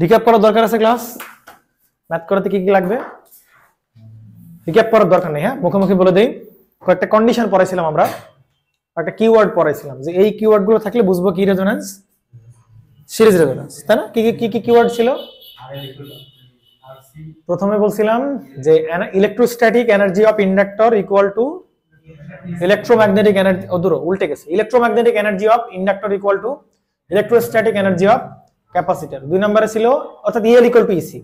Recap করার দরকার আছে ক্লাস? ম্যাথ করতে কি কি লাগবে? রিক্যাপ করার দরকার নেই, হ্যাঁ মুখোমুখি বলে দেই। কয়েকটা কন্ডিশন পড়াইছিলাম আমরা, একটা কিওয়ার্ড পড়াইছিলাম যে এই কিওয়ার্ড গুলো থাকলে বুঝবো কি রেজোন্যান্স, সিরিজ রেজোন্যান্স, তাই না? কি কি কি কিওয়ার্ড ছিল? প্রথমে বলছিলাম যে electrostatic energy of inductor equal to electromagnetic energy, উল্টে গেছে, electromagnetic energy of inductor equal to electrostatic energy of capacitor. 2 নম্বরে ছিল অর্থাৎ El equal to EC.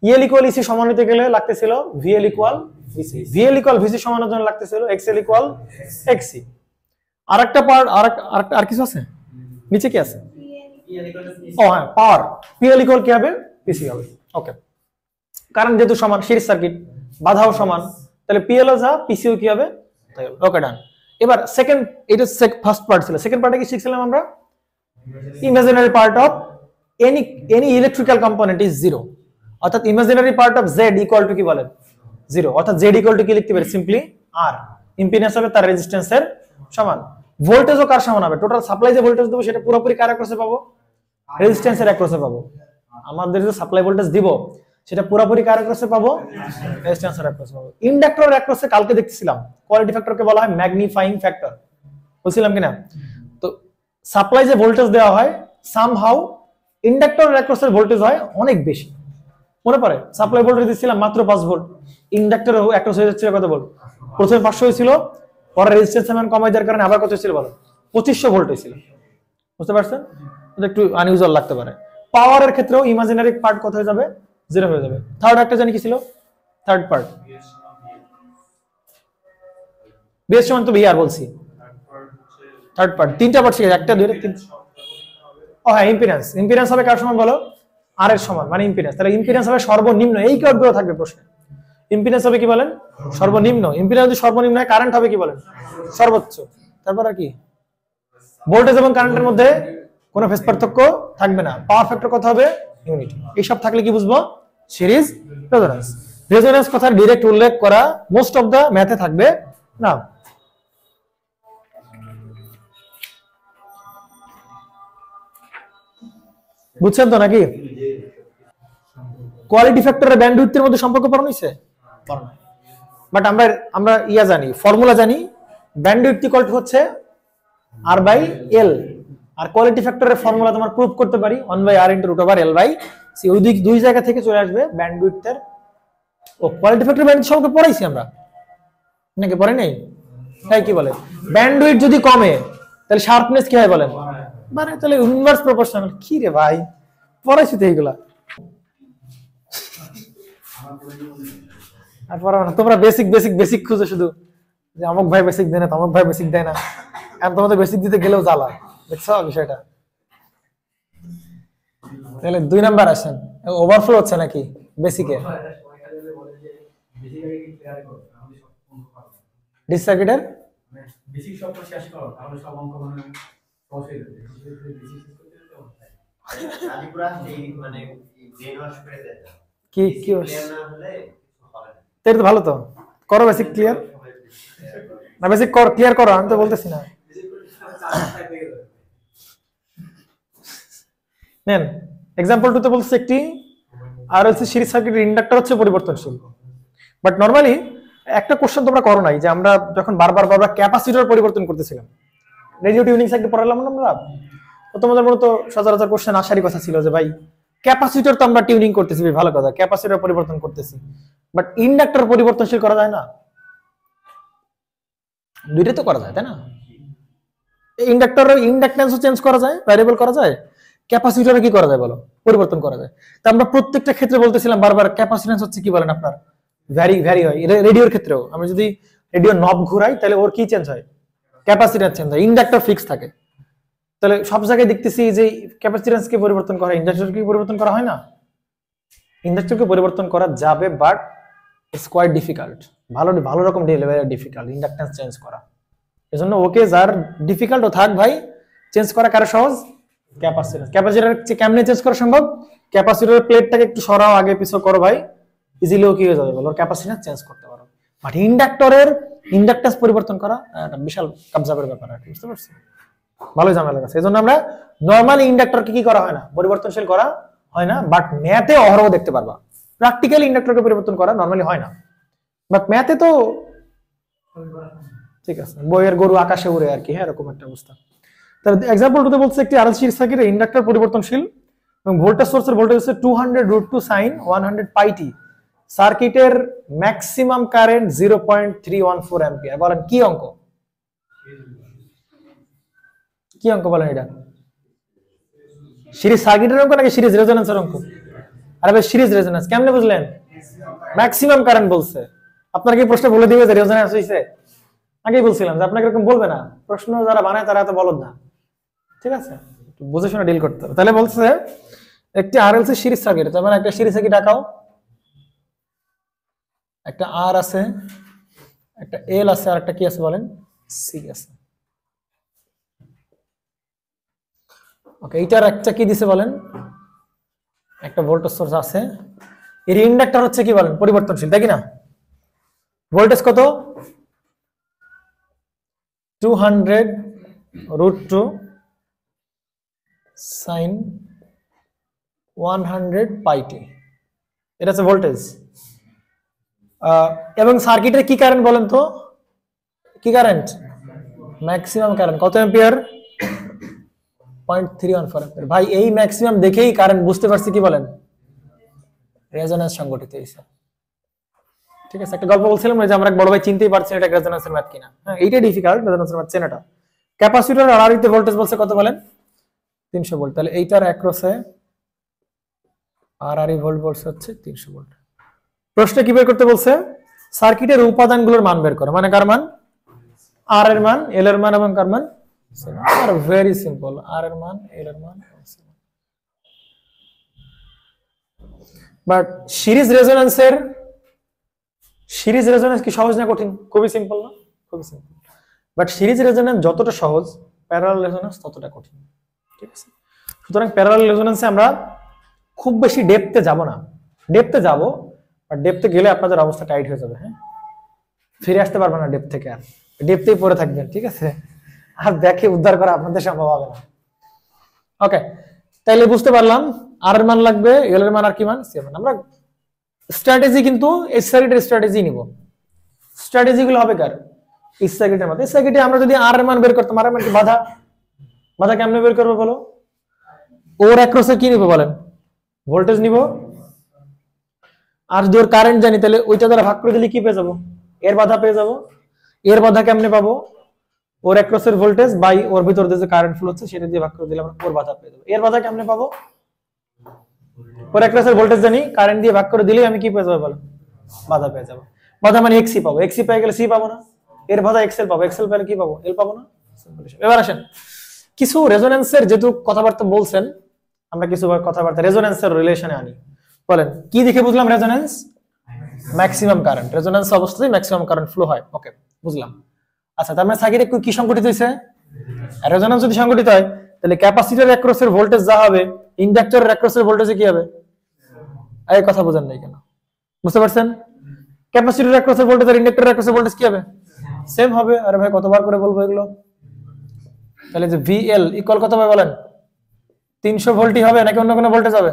El equal EC সমান হতে গেলে লাগতেছিল VL equal VC, VL equal VC সমানের জন্য লাগতেছিল এক্সএল ইকুয়াল এক্সসি। আরেকটা পার্ট আর কিছু আছে নিচে কি আছে? ও হ্যাঁ, পাওয়ার পিএল ইকুয়াল কি হবে? পিসি হবে। ওকে, কারণ যেহেতু সমান সিরিজ সার্কিট, বাধাও সমান, তাহলে পিএল ও যা পিসিও কি হবে? ওকে ডান। এবার সেকেন্ড, এটা ফার্স্ট পার্ট ছিল। সেকেন্ড পার্টে কি শিখছিলাম আমরা? Imaginary part of any electrical component is 0, অর্থাৎ imaginary part of Z equal to কি বলেন? 0, অর্থাৎ জেড ইকুয়াল টু কি লিখতে পারি? সিম্পলি আর। ইম্পিডেন্স হবে তার রেজিস্ট্যান্সের সমান। ভোল্টেজও কার সমান হবে? টোটাল সাপ্লাই যে ভোল্টেজ দেবো সেটা পুরোপুরি কার অ্যাক্রসে পাবো? রেজিস্ট্যান্সের অ্যাক্রসে পাবো। আমাদের যে সাপ্লাই ভোল্টেজ দিব সেটা পুরোপুরি কার অ্যাক্রসে পাবো? রেজিস্ট্যান্সের অ্যাক্রসে পাবো। ইন্ডাক্টরের অ্যাক্রসে কালকে দেখতেছিলাম কোয়ালিটি ফ্যাক্টরকে বলা হয় ম্যাগনিফাইং ফ্যাক্টর, বলছিলাম কিনা? তো সাপ্লাই যে ভোল্টেজ দেওয়া হয় সামহাউ ইন্ডাক্টরের অ্যাক্রসের ভোল্টেজ হয় অনেক বেশি। মনে পড়ে সাপ্লাই ভোল্টেজ দিচ্ছিলাম মাত্র 5 ভোল্ট, ইন্ডাক্টরের অ্যাক্রস হয়ে যাচ্ছে কত ভোল্ট? প্রথমে 500 হয়েছিল, পরে রেজিস্ট্যান্স মান কমাই দেওয়ার কারণে আবার কত হয়েছিল বলো? 2500 ভোল্ট হয়েছিল। বুঝতে পারছেন? এটা একটু আনইউজুয়াল লাগতে পারে। পাওয়ারের ক্ষেত্রেও ইমাজিনারি পার্ট কত হয়ে যাবে? 0 হয়ে যাবে। থার্ড একটা জানি কি ছিল? থার্ড পার্ট বিএস সমান তো ভিআর বলছি। থার্ড পার্ট তিনটা পার্ট শিখে, একটা দুইটা তিন। ও হ্যাঁ, ইম্পিডেন্স। ইম্পিডেন্স হবে কার সমান বলো? আর এর সমান, মানে ইম্পিডেন্স। তাহলে ইম্পিডেন্স হবে সর্বনিম্ন, এই কিওয়ার্ডগুলো থাকবে প্রশ্নে। ইম্পিডেন্স হবে কি বলেন? সর্বনিম্ন। ইম্পিডেন্স যদি সর্বনিম্ন হয়, কারেন্ট হবে কি বলেন? সর্বোচ্চ। তারপর আর কি? ভোল্টেজ এবং কারেন্টের মধ্যে কোনো ফেজ পার্থক্য থাকবে না। পাওয়ার ফ্যাক্টর কত হবে? ইউনিট। এইসব থাকলে কি বুঝবো? Series resonance. রেজোন্যান্স কথা ডাইরেক্ট উল্লেখ করা মোস্ট অফ দা ম্যাথে থাকবে না। বুঝছেন তো নাকি? কোয়ালিটি ফ্যাক্টরের ব্যান্ডউইথের মধ্যে সম্পর্ক পড়ানো হইছে? বাট আমরা ইয়া জানি, ফর্মুলা জানি, ব্যান্ডউইথ ইকুয়াল টু হচ্ছে আর বাই এল। আর কোয়ালিটি ফ্যাক্টরের ফর্মুলা তোমার প্রুফ করতে পারি 1/r * √L/c। ওই দুই জায়গা থেকে চলে আসবে ব্যান্ডউইথের। ও কোয়ালিটি ফ্যাক্টর ব্যান্ডউইথ সম্পর্কে পড়াইছি আমরা নাকি পড়াই নাই? তাই কি বলে? ব্যান্ডউইথ যদি কমে তাহলে শার্পনেস কি হয় বলেন? মানে তাহলে ইনভার্স প্রপোর্শনাল। কি রে ভাই, পড়াইছি তো এইগুলা। আর পড়াবো না, তোমরা বেসিক বেসিক বেসিক খুঁজো শুধু, যে অমুক ভাই বেসিক দেয় না, তমুক ভাই বেসিক দেয় না। আর তোমাদের বেসিক দিতে গেলেও জ্বালা, দেখছো বিষয়টা? তাহলে 2 নাম্বার আসেন, ওভারফ্লো হচ্ছে নাকি বেসিকে? ডিসি সার্কিটের বেসিক সব শেষ করো, তাহলে সব অঙ্ক মানে সহজ হয়ে যাবে। আদি পুরো এই মানে ব্রেন ওয়াশ করে দেয়। কি ক্লিয়ার না হলে হবে না। তাই তো ভালো, তো করো বেসিক ক্লিয়ার। না বেসিক ক্লিয়ার করো, আমি তো বলতেছি না। নেন एग्जांपल 2 তে বলছে একটি আরএলসি সিরিজ সার্কিটের ইন্ডাক্টর হচ্ছে পরিবর্তনশীল। বাট নরমালি একটা কোশ্চেন তোমরা করো নাই যে আমরা যখন বারবার ক্যাপাসিটর পরিবর্তন করতেছিলাম, রেডিও টিউনিং সার্কিট পড়ালাম না আমরা, তো তোমাদের মনে তো সচরাচর কোশ্চেন আসারই কথা ছিল যে ভাই ক্যাপাসিটর তো আমরা টিউনিং করতেছি, ভালো কথা, ক্যাপাসিটর পরিবর্তন করতেছি, বাট ইন্ডাক্টর পরিবর্তনশীল করা যায় না? দুইটা তো করা যায়, তাই না? ইন্ডাক্টরের ইন্ডাকট্যান্সও চেঞ্জ করা যায়, ভ্যারিয়েবল করা যায়। ক্যাপাসিটরে কি করা যায় বলো? পরিবর্তন করা যায়। তা আমরা প্রত্যেকটা ক্ষেত্রে বলতেছিলাম বারবার ক্যাপাসিট্যান্স হচ্ছে কি বলেন আপনার? ভ্যারি হয়। রেডিওর ক্ষেত্রেও আমরা যদি রেডিও নব ঘুরাই তাহলে ওর কি চেঞ্জ হয়? ক্যাপাসিট্যান্স চেঞ্জ হয়। ইন্ডাক্টর ফিক্স থাকে। তাহলে সব জায়গায় দেখতেছি যে ক্যাপাসিট্যান্সকে পরিবর্তন করা, ইন্ডাক্টরকে পরিবর্তন করা হয় না। ইন্ডাক্টরকে পরিবর্তন করা যাবে, বাট ইটস কোয়াইট ডিফিকাল্ট। ভালো রকম ডিফিকাল্ট ইন্ডাকট্যান্স চেঞ্জ করা। এজন্য ওকে যার ডিফিকাল্ট ও থাক ভাই, চেঞ্জ করা কারো সহজ? ক্যাপাসিটর। ক্যাপাসিটর কেমনে চেঞ্জ করা সম্ভব? ক্যাপাসিটরের প্লেটটাকে একটু সরাও, আগে পিছু করো ভাই, ইজিলি ও কি হয়ে যাবে বলো, ক্যাপাসিটর চেঞ্জ করতে পারো। বাট ইন্ডাক্টরের ইন্ডাকট্যান্স পরিবর্তন করা একটা বিশাল কাবজাবের ব্যাপার আর কি, বুঝতে পারছো? ভালোই ঝামেলা আছে। এজন্য আমরা নরমালি ইন্ডাক্টরকে কি করা হয় না, পরিবর্তনশীল করা হয় না, বাট ম্যাথে অহরহ দেখতে পারবা। প্র্যাকটিক্যালি ইন্ডাক্টরকে পরিবর্তন করা নরমালি হয় না, বাট ম্যাথে তো ঠিক আছে, বইয়ের গরু আকাশে উড়ে আর কি, হ্যাঁ এরকম একটা অবস্থা। তাহলে এক্সাম্পল টুতে বলছে একটি আরএলসি সিরিজ সার্কিটে ইন্ডাক্টর পরিবর্তনশীল এবং ভোল্টেজ সোর্সের ভোল্টেজ হচ্ছে 200 sin 100 pi t, সার্কিটের ম্যাক্সিমাম কারেন্ট 0.314 অ্যাম্পিয়ার। বলেন কি অঙ্ক, কি অঙ্ক বলেন এটা? সিরিজ সার্কিটের অঙ্ক নাকি সিরিজ রেজোন্যান্সের অঙ্ক? আরে ভাই সিরিজ রেজোন্যান্স কেমনে বুঝলেন? ম্যাক্সিমাম কারেন্ট বলছে, আপনাকে কি প্রশ্ন বলে দিবে যে রেজোন্যান্স হইছে? আগেই বলছিলাম যে আপনাকে এরকম বলবে না, প্রশ্ন যারা বানায় তারা এত বলদ না, ঠিক আছে, বুঝে শুনে ডিল করতে হবে। তাহলে বলছে একটি আরএলসি সিরিজ সার্কিট, তার মানে একটা সিরিজ সার্কিট আঁকাও, একটা আর আছে, একটা এল আছে, আর একটা কি আছে বলেন? সি আছে। ওকে, এইটার একটা কি দিছে বলেন? একটা ভোল্টেজ সোর্স আছে, এর ইন্ডাক্টর হচ্ছে কি বলেন? পরিবর্তনশীল, তাই কি না? ভোল্টেজ কত? 200 sin 100 pi t, এটা হচ্ছে ভোল্টেজ। এবং সার্কিটের কি কারেন্ট বলেন তো? কি কারেন্ট? ম্যাক্সিমাম কারেন্ট কত অ্যাম্পিয়ার? 0.314 অ্যাম্পিয়ার। ভাই এই ম্যাক্সিমাম দেখেই কারেন্ট বুঝতে পারছি কি বলেন? রেজোন্যান্স সংঘটিত হয়েছে। ঠিক আছে, একটা গল্প বলছিলাম যে আমরা এক বড় ভাই চিনতেই পারছি এটা রেজোন্যান্সের ম্যাথ কিনা। হ্যাঁ, এইটা ডিফিকাল্ট, রেজোন্যান্সের ম্যাথ চেনাটা। ক্যাপাসিটর আর আরইতে ভোল্টেজ বলছে কত বলেন? 300 ভোল্ট। তাহলে এইটার অ্যাক্রসে আর আরই ভোল্ট বলছে হচ্ছে 300 ভোল্ট। প্রশ্নে কি বের করতে বলছে? সার্কিটের উপাদানগুলোর মান বের করো, মানে কার মান? আর এর মান, এল এর মান এবং কার মান? আর ভেরি সিম্পল, আর এর মান, এল এর মান। বাট সিরিজ রেজোন্যান্স কি সহজ না কঠিন? খুবই সিম্পল না? খুবই সিম্পল। বাট সিরিজ রেজোন্যান্স যতটা সহজ, প্যারালাল রেজোন্যান্স ততটা কঠিন। ঠিক আছে, সুতরাং প্যারালাল রেজোন্যান্সে আমরা খুব বেশি ডেপথে যাব না। ডেপথে যাব, আর ডেপথে গেলে আপনাদের অবস্থা টাইট হয়ে যাবে। হ্যাঁ, ফিরে আসতে পারবেন না ডেপথ থেকে, আর ডেপথেই পড়ে থাকবেন। ঠিক আছে, আর দেখে উদ্ধার করা আপনাদের সম্ভব হবে না। ওকে, তাইলে বুঝতে পারলাম আর এর মান লাগবে, এল এর মান আর কি মান? সি এর মান। আমরা স্ট্র্যাটেজি কিন্তু এই সার্কিটের স্ট্র্যাটেজি নিব। স্ট্র্যাটেজি গুলো হবে কার? এই সার্কিটের মধ্যে। এই সার্কিটে আমরা যদি আর এর মান বের করতাম, আর এর মান কি বাধা? বাধা কেমনে বের করবো বলো? ওর অ্যাক্রসে কি নিব বলেন? ভোল্টেজ নিব। আর যদি ওর কারেন্ট জানি তাহলে ওইটা দ্বারা ভাগ করে দিলে কি পেয়ে যাবো? এর বাধা পেয়ে যাবো। এর বাধা কেমনে পাবো? ওর অ্যাক্রসের ভোল্টেজ বাই ওর ভিতর দিয়ে যে কারেন্ট ফ্লো হচ্ছে সেটা দিয়ে ভাগ করে দিলে আমরা ওর বাধা পেয়ে যাবো। এর বাধা কেমনে পাবো? ওর অ্যাক্রসের ভোল্টেজ জানি, কারেন্ট দিয়ে ভাগ করে দিলেই আমি কি পেয়ে যাবো বলেন? বাধা পেয়ে যাবো। বাধা মানে এক্সি পাবো, এক্সি পেয়ে গেলে সি পাবো না। এর বাধা এক্সেল পাবো, এক্সেল পেলে কি পাবো? এল পাবো না। এবার আসেন কিছু রেজোন্যান্সের যেহেতু কথাবার্তা বলছেন, আমরা কিছু কথাবার্তা রেজোন্যান্সের রিলেশনে আনি। বলেন কি দেখে বুঝলাম রেজোন্যান্স? ম্যাক্সিমাম কারেন্ট, রেজোন্যান্স অবস্থায় ম্যাক্সিমাম কারেন্ট ফ্লো হয়। ওকে, বুঝলাম। আচ্ছা, তার মানে সার্কিটে কি সংঘটিত হয়েছে? রেজোন্যান্স যদি সংঘটিত হয় তাহলে ক্যাপাসিটর অ্যাক্রসের ভোল্টেজ যা হবে, ইন্ডাক্টরের অ্যাক্রসের ভোল্টেজে কি হবে? এই কথা বোঝেন নাই কেন? বুঝতে পারছেন? ক্যাপাসিটর অ্যাক্রসের ভোল্টেজ আর ইন্ডাক্টরের অ্যাক্রসের ভোল্টেজ কি হবে? সেম হবে। আরে ভাই কতবার করে বলবো এগুলো? তাহলে যে ভিএল ইকুয়াল কত হবে বলেন? 300 ভোল্টই হবে নাকি অন্য কোনো ভোল্টেজ হবে?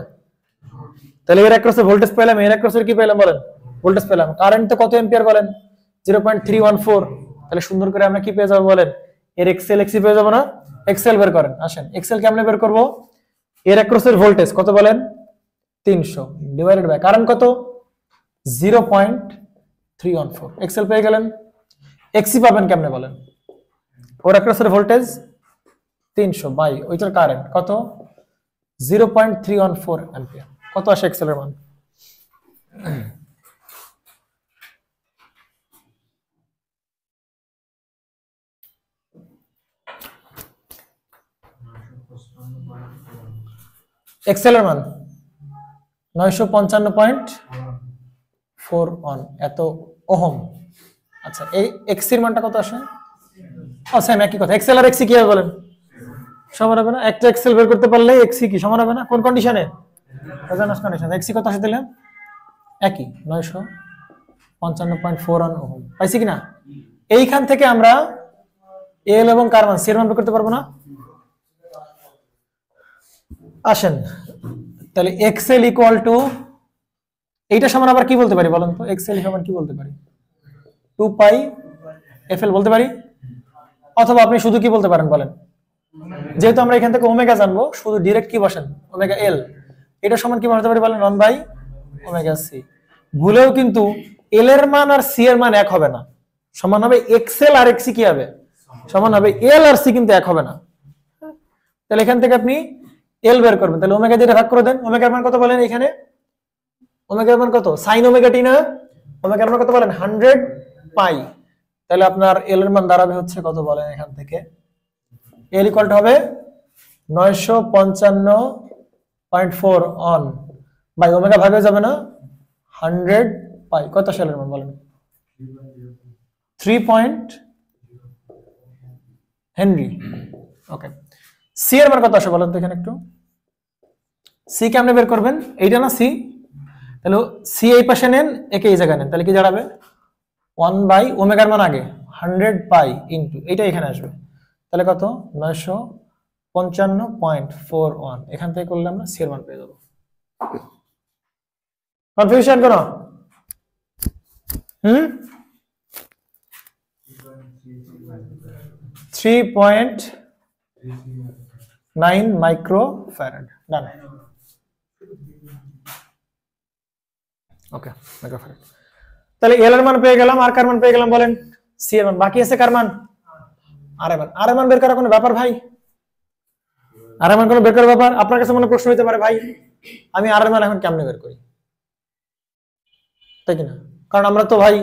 তাহলে এর অ্যাক্রসে ভোল্টেজ পেলাম, এর অ্যাক্রসের কি পেলাম বলেন? ভোল্টেজ পেলাম। কারেন্ট তো কত অ্যাম্পিয়ার বলেন? 0.314। তাহলে সুন্দর করে আমরা কি পেয়ে যাবো বলেন? এর এক্সএল এক্সি পেয়ে যাবো না? এক্সএল বের করেন। আসেন এক্সএল কেমনে বের করব? এর অ্যাক্রসের ভোল্টেজ কত বলেন? 300 ডিভাইডেড বাই কারেন্ট কত? 0.314। এক্সএল পেয়ে গেলেন। এক্সি পাবেন কেমনে বলেন? ওর অ্যাক্রসের ভোল্টেজ 300 বাই ওইটার কারেন্ট কত? 0.314 অ্যাম্পিয়ার। কত আসে এক্সেল এর মান? এক্সেল এর মান 955.41 এত ওহম। আচ্ছা, এই এক্সি এর মানটা কত আসে? সেম একই কথা। এক্সেল আর এক্সি কি হবে বলেন? সমান হবে না? একটা এক্সেল বের করতে পারলে এক্সি কি সমান হবে না? কোন কন্ডিশনে? Resonance condition. এক্সি কত আসে দিলাম? একই 955.41 ওহম। পাইছি কিনা? এইখান থেকে আমরা এল এবং কার মান, সি এর মান বের করতে পারবো না? আসেন তাহলে এক্সএল ইকুয়াল টু এইটা সমান আবার কি বলতে পারি বলেন তো, এক্সএল সমান কি বলতে পারি, 2 পাই এফএল বলতে পারি, অথবা আপনি শুধু কি বলতে পারেন বলেন, যেহেতু আমরা এখান থেকে ওমেগা জানবো শুধু ডিরেক্ট কি বসেন ওমেগা এল, এটা সমান কি বলতে পারি বলেন 1 বাই ওমেগা সি। ভুলেও কিন্তু এল এর মান আর সি এর মান এক হবে না, সমান হবে এক্সএল আর এক্সি কি হবে সমান হবে এল আর সি, কিন্তু এক হবে না। তাহলে এখান থেকে আপনি এল বের করবেন, তাহলে ওমেগা যেটা ভাগ করে দেন, ওমেগার মান কত বলেন এখানে, ওমেগার মান কত সাইন ওমেগা টি না, ওমেগার মান কত বলেন 100 পাই, তাহলে আপনার এল এর মান দাঁড়াবে হচ্ছে কত বলেন এখান থেকে, এল ইকুয়াল টু হবে 955.4 অন বাই ওমেগা ভাগ হয়ে যাবে না 100 পাই, কত সালের মান বলেন 3 হেনরি। ওকে, সি এর মান কত আসে বলেন তো এখানে একটু, সি কে আপনি বের করবেন, এইটা না সি, তাহলে সি এই পাশে নেন, একে এই জায়গায় নেন, তাহলে কি দাঁড়াবে 1 বাই ওমেগার মান আগে 100 পাই ইনটু এইটা এখানে আসবে, তাহলে কত 955.41, এখান থেকে করলে আমরা সি এর মান পেয়ে যাবো। কনফিউশন কোন 3.9 মাইক্রোফ্যারাড, ডান। ওকে, মাইক্রোফ্যারাড। তাহলে এল এর মান পেয়ে গেলাম, আর কার মান পেয়ে গেলাম বলেন সি এর মান, বাকি আছে কার মান আর এর মান। আর এর মান বের করা কোনো ব্যাপার ভাই, আর এর মান কোনো বের করার ব্যাপার? আপনার কাছে মনে প্রশ্ন হতে পারে ভাই আমি আর এর মান এখন কেমনে বের করি, তাই কিনা? কারণ আমরা তো ভাই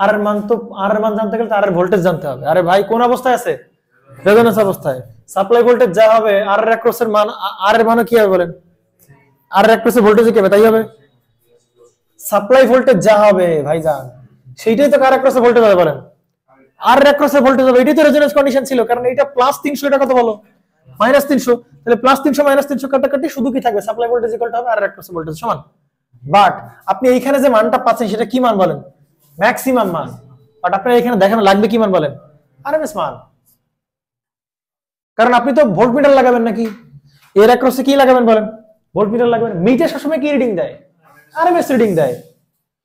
আর এর মান জানতে গেলে আর এর ভোল্টেজ জানতে হবে। আরে ভাই কোন অবস্থায় আছে, রেজোন্যান্স অবস্থায়, সাপ্লাই ভোল্টেজ যা হবে আর এর অ্যাক্রসের মান, আর এর মানও কি হবে বলেন, আর এর অ্যাক্রসের ভোল্টেজ কি হবে, তাই হবে সাপ্লাই ভোল্টেজ যা হবে ভাইজান সেইটাই তো কার অ্যাক্রসের ভোল্টেজ হবে বলেন, আর এর অ্যাক্রসের ভোল্টেজ হবে, এটাই তো রেজোন্যান্স কন্ডিশন ছিল, কারণ এটা প্লাস 300, এটা কত বলো -300, তাহলে প্লাস 300 -300 কাটাকাটি শুধু কি থাকবে, সাপ্লাই ভোল্টেজ ইকুয়াল টু হবে আর এর অ্যাক্রসের ভোল্টেজ সমান। বাট আপনি এইখানে যে মানটা পাচ্ছেন সেটা কি মান বলেন, ম্যাক্সিমাম মান, বাট আপনার এখানে দেখানো লাগবে কি মান বলেন, আরএমএস মান, কারণ আপনি তো ভোল্টমিটার লাগাবেন নাকি, এর অ্যাক্রসে কি লাগাবেন বলেন, ভোল্টমিটার লাগাবেন, মিটার সবসময় কি রিডিং দেয়, আরএমএস রিডিং দেয়।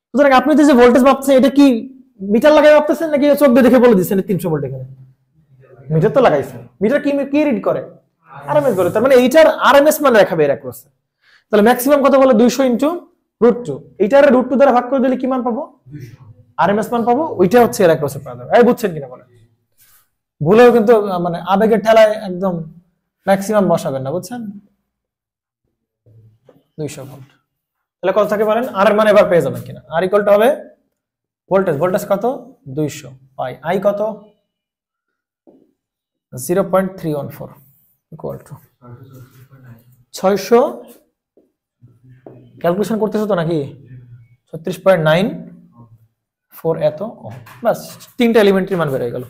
সুতরাং আপনি যে ভোল্টেজ মাপছেন এটা কি মিটার লাগাই মাপতেছেন নাকি চোখ দিয়ে দেখে বলে দিচ্ছেন 300 ভোল্ট, এখানে মিটার তো লাগাইছেন, মিটার কি রিড করে, আরএমএস করে, তার মানে এইটার আরএমএস মান দেখাবে এর অ্যাক্রসে। তাহলে ম্যাক্সিমাম কত বলে 200 ইনটু √2, এইটার √2 দ্বারা ভাগ করে দিলে কি মান পাবো, আরএমএস মান পাবো, ওইটা হচ্ছে এর অ্যাক্রসে পাওয়া যাবে। এই বুঝছেন কিনা বলেন, ভুলেও কিন্তু মানে আবেগের ঠেলায় একদম ম্যাক্সিমাম বসাবেন না, বুঝছেন 200 ভোল্ট। তাহলে কত থাকে বলেন, আর এর মান এবার পেয়ে যাবেন কিনা, আর ইকুয়াল টু হবে ভোল্টেজ কত 200 পাই, আই কত 0.314 ইকুয়াল টু 600, ক্যালকুলেশন করতেছো তো নাকি 36.94 এত, বাস তিনটা এলিমেন্টারি মান বের হয়ে গেল।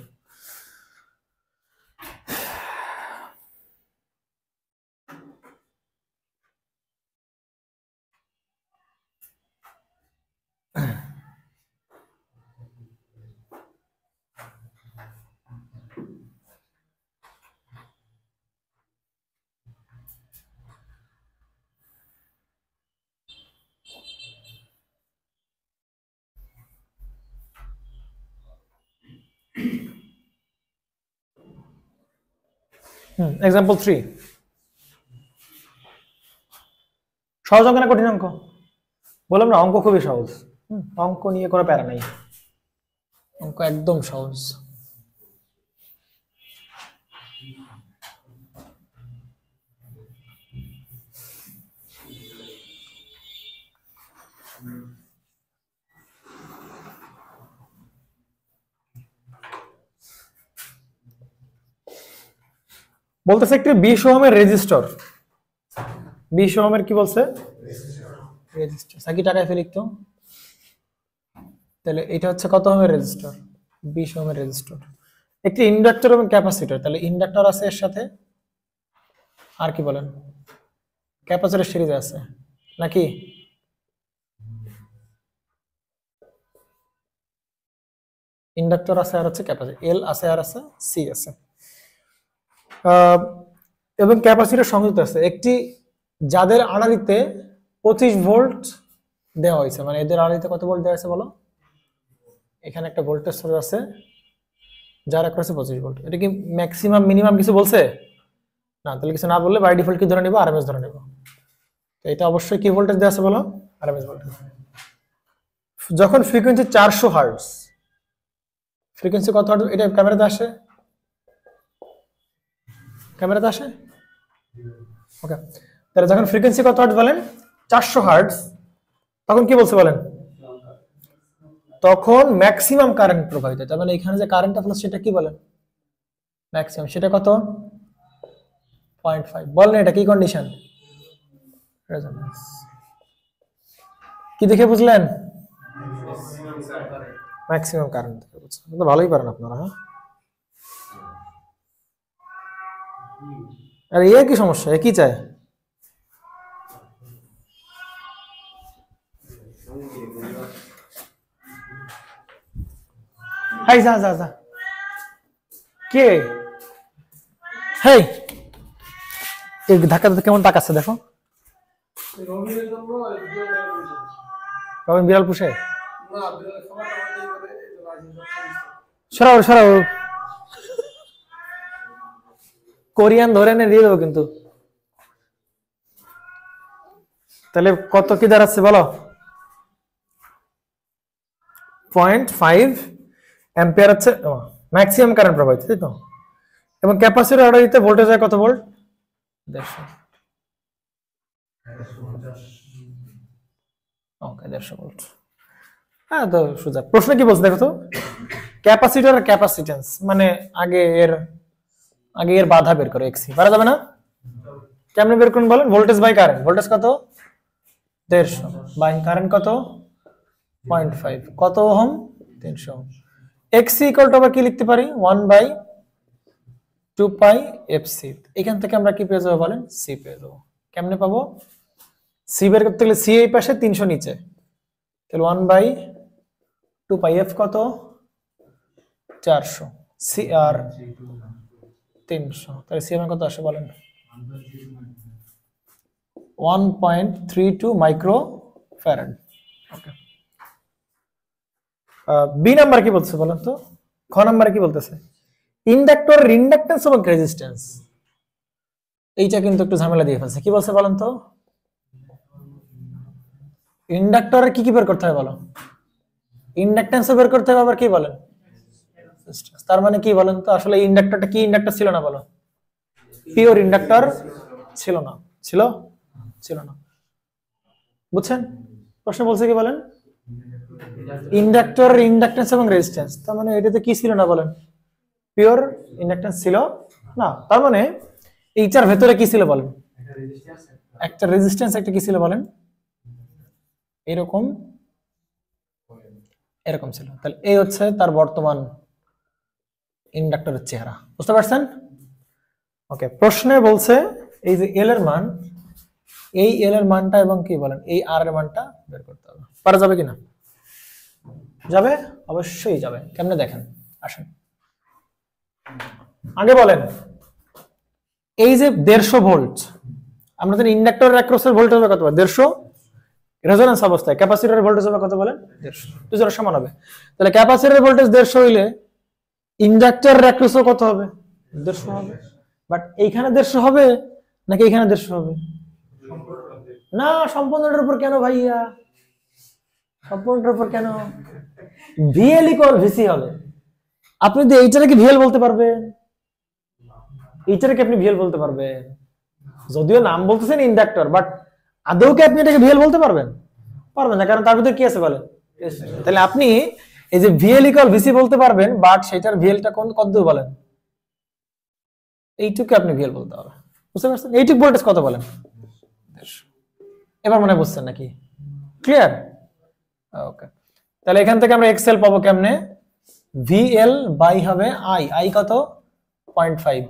এক্সাম্পল 3, সহজ অঙ্ক না কঠিন অঙ্ক? বললাম না অঙ্ক খুবই সহজ, অঙ্ক নিয়ে কোনো প্যারা নাই, অঙ্ক একদম সহজ। বলতেছে একটি 20 ওহমের রেজিস্টর, 20 ওহমের কি বলছে রেজিস্টর, সাকি টাকায় ফেলে লিখতো, তাহলে এটা হচ্ছে কত ওহমের রেজিস্টর, 20 ওহমের রেজিস্টর। একটি ইন্ডাক্টর এবং ক্যাপাসিটর, তাহলে ইন্ডাক্টর আছে এর সাথে, আর কি বলেন ক্যাপাসিটর সিরিজে আছে নাকি, ইন্ডাক্টর আছে আর হচ্ছে ক্যাপাসিটর, এল আছে আর আছে সি আছে, এবং ক্যাপাসিটর সংযুক্ত আছে। একটি যাদের আড়াআড়িতে 25 ভোল্ট দেওয়া হয়েছে, মানে এদের আড়াআড়িতে কত ভোল্ট দেওয়া হয়েছে বলো? এখানে একটা ভোল্টেজ সোর্স আছে যার অ্যাক্রসে 25 ভোল্ট। এটা কি ম্যাক্সিমাম মিনিমাম কিছু বলছে না? তাহলে কিছু না বললে বাই ডিফল্ট কি ধরে নিব? আরএমএস ধরে নিব। তো এটা অবশ্যই কি ভোল্টেজ দেওয়া আছে বলো? RMS voltage. যখন ফ্রিকোয়েন্সি 400 হার্টজ, ফ্রিকোয়েন্সি কত হার্টজ এটা ক্যামেরাতে আসে? ক্যামেরাতে আসে? ওকে, তাহলে যখন ফ্রিকোয়েন্সি কত হার্টজ বলেন? 400 হার্টজ, তখন কি বলছে বলেন? তখন ম্যাক্সিমাম কারেন্ট প্রবাহিত। তার মানে এখানে যে কারেন্টটা ফ্লো সেটা কি বলেন? ম্যাক্সিমাম। সেটা কত? 0.5। বলেন এটা কি কন্ডিশন? রেজোন্যান্স। কি দেখে বুঝলেন? ম্যাক্সিমাম কারেন্ট দেখে বুঝছেন। তো ভালোই পারেন আপনারা। হ্যাঁ, আর এর কি সমস্যা? এ কি চায়? হাই যা যা যা। কে? হেই, এই ধাক্কা দিতে কেমন তাকাচ্ছে দেখো। রবিন বিড়াল পুষে? সরাও সরাও, কোরিয়ান ধরে এনে দিয়ে দেবো কিন্তু। তাহলে কত কি দাঁড়াচ্ছে বলো? 0.5 অ্যাম্পিয়ার হচ্ছে ম্যাক্সিমাম কারেন্ট প্রবাহিত, তাই তো? এবং ক্যাপাসিটর আড়াআড়িতে ভোল্টেজ হয় কত ভোল্ট? 150। ওকে, 150 ভোল্ট। হ্যাঁ, তো সোজা। প্রশ্ন কি বলছে দেখো তো? ক্যাপাসিটর আর ক্যাপাসিটেন্স, মানে আগে এর বাধা বের করে এক্সি। পারা যাবে না? কেমনে বের করুন বলেন? Voltage by current. ভোল্টেজ কত? 150 বাই কারেন্ট কত? 0.5। কত ওহম? 300 ওহম। এক্সি ইকুয়াল টু আবার কি লিখতে পারি? 1/2 পাই এফসি। এখান থেকে আমরা কি পেয়ে যাবো বলেন? সি পেয়ে যাবো। কেমনে পাবো? সি বের করতে গেলে সি এই পাশে, 300 নিচে, তাহলে 1/2 পাই এফ কত? 400। সি আর 300, তাহলে সি এর কত আসে বলেন? 1.32 মাইক্রো ফ্যারাড। ওকে, বি নাম্বার কি বলছে বলেন তো? খ নাম্বারে কি বলতেছে? ইন্ডাক্টর ইন্ডাকটেন্স এবং রেজিস্ট্যান্স। এইটা কিন্তু একটু ঝামেলা দিয়ে ফেলছে। কি বলছে বলেন তো? ইন্ডাক্টরের কি কি বের করতে হবে বলো? ইন্ডাকটেন্সও বের করতে হবে, আবার কি বলেন? তার মানে কি বলেন তো? আসলে ইন্ডাক্টরটা কি ইন্ডাক্টর ছিল না বলো? পিওর ইন্ডাক্টর ছিল না। ছিল? ছিল না। বুঝছেন? প্রশ্ন বলছে কি বলেন? ইন্ডাক্টর ইন্ডাকটেন্স এবং রেজিস্ট্যান্স। তার মানে এটাতে কি ছিল না বলেন? পিওর ইন্ডাকটেন্স ছিল না। তার মানে এইটার ভেতরে কি ছিল বলেন? একটা রেজিস্ট্যান্স, একটা কি ছিল বলেন? এরকম এরকম ছিল। তাহলে এই হচ্ছে তার বর্তমান ইন্ডাক্টরের চেহারা। বুঝতে পারছেন? ওকে, প্রশ্নে বলছে এই যে এল এর মান, এই এল এর মানটা এবং কি বলেন এই আর এর মানটা বের করতে হবে। পারা যাবে কিনা? যাবে, অবশ্যই যাবে। কেমনে দেখেন, আসেন আগে বলেন। এই যে 150 ভোল্ট, আমরা জানি ইন্ডাক্টরের অ্যাক্রসের ভোল্টেজ হবে কত? 150। রেজোন্যান্স অবস্থায় ক্যাপাসিটরের ভোল্টেজ হবে কত বলেন? 150। দুজোড়া সমান হবে। তাহলে ক্যাপাসিটরের ভোল্টেজ 150 হইলে ইন্ডাক্টরের অ্যাক্রসও কত হবে? 150 হবে। বাট এইখানে 150 হবে নাকি এইখানে 150 হবে? না, সম্পূর্ণটার উপর কেন ভাইয়া? সম্পূর্ণটার উপর কেন? ভিএল ইকুয়াল ভিসি হবে। আপনি যদি এইটাকে ভিএল বলতে পারবেন, এইটাকে আপনি ভিএল বলতে পারবেন। যদিও নাম বলতেছেন ইন্ডাক্টর, বাট আদৌ কি আপনি এটাকে ভিএল বলতে পারবেন? পারবেন না, কারণ তার ভিতরে কি আছে বলেন? তাহলে আপনি এই যে ভিএল ইকুয়াল ভিসি বলতে পারবেন, বাট সেটার ভিএলটা কত দূর বলেন? এইটুকু আপনি ভিএল বলতে হবে। বুঝতে পারছেন? এইটুক ভোল্টেজ কত বলেন? এবার মনে বুঝছেন নাকি? ক্লিয়ার? ওকে, তাহলে এখান থেকে আমরা এক্সএল পাবো কেমনে? ভিএল বাই হবে আই। আই কত? 0.5।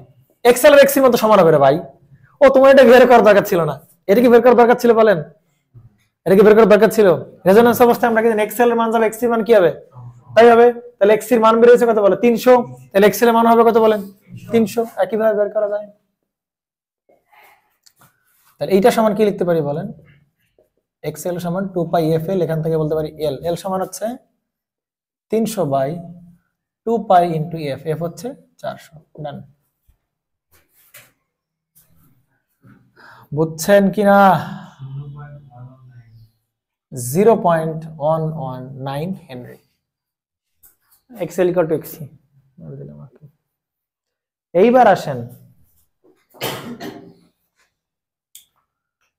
এক্সএল আর এক্সির মতো সমান হবে রে ভাই। ও, তোমার এটা বের করার দরকার ছিল না। এটা কি বের করার দরকার ছিল বলেন? এটা কি বের করার দরকার ছিল? রেজোন্যান্স অবস্থায় আমরা কি জানি এক্সএল এর মান যাবে, এক্সির মান কি হবে? তাই হবে। তাহলে এক্সির মান বের হয়েছে কত বলে? 300। তাহলে এক্সএল এর মান হবে কত বলেন? 300। একইভাবে বের করা যায়। তাহলে এইটা সমান কি লিখতে পারি বলেন, xl সমান 2 পাই fl, এখান থেকে বলতে পারি l, l সমান হচ্ছে 300 by 2 pi into f, f হচ্ছে 400। ডান। বুঝছেন কিনা? 0.119 henry. xl equal to xc দিলাম। এইবার আসেন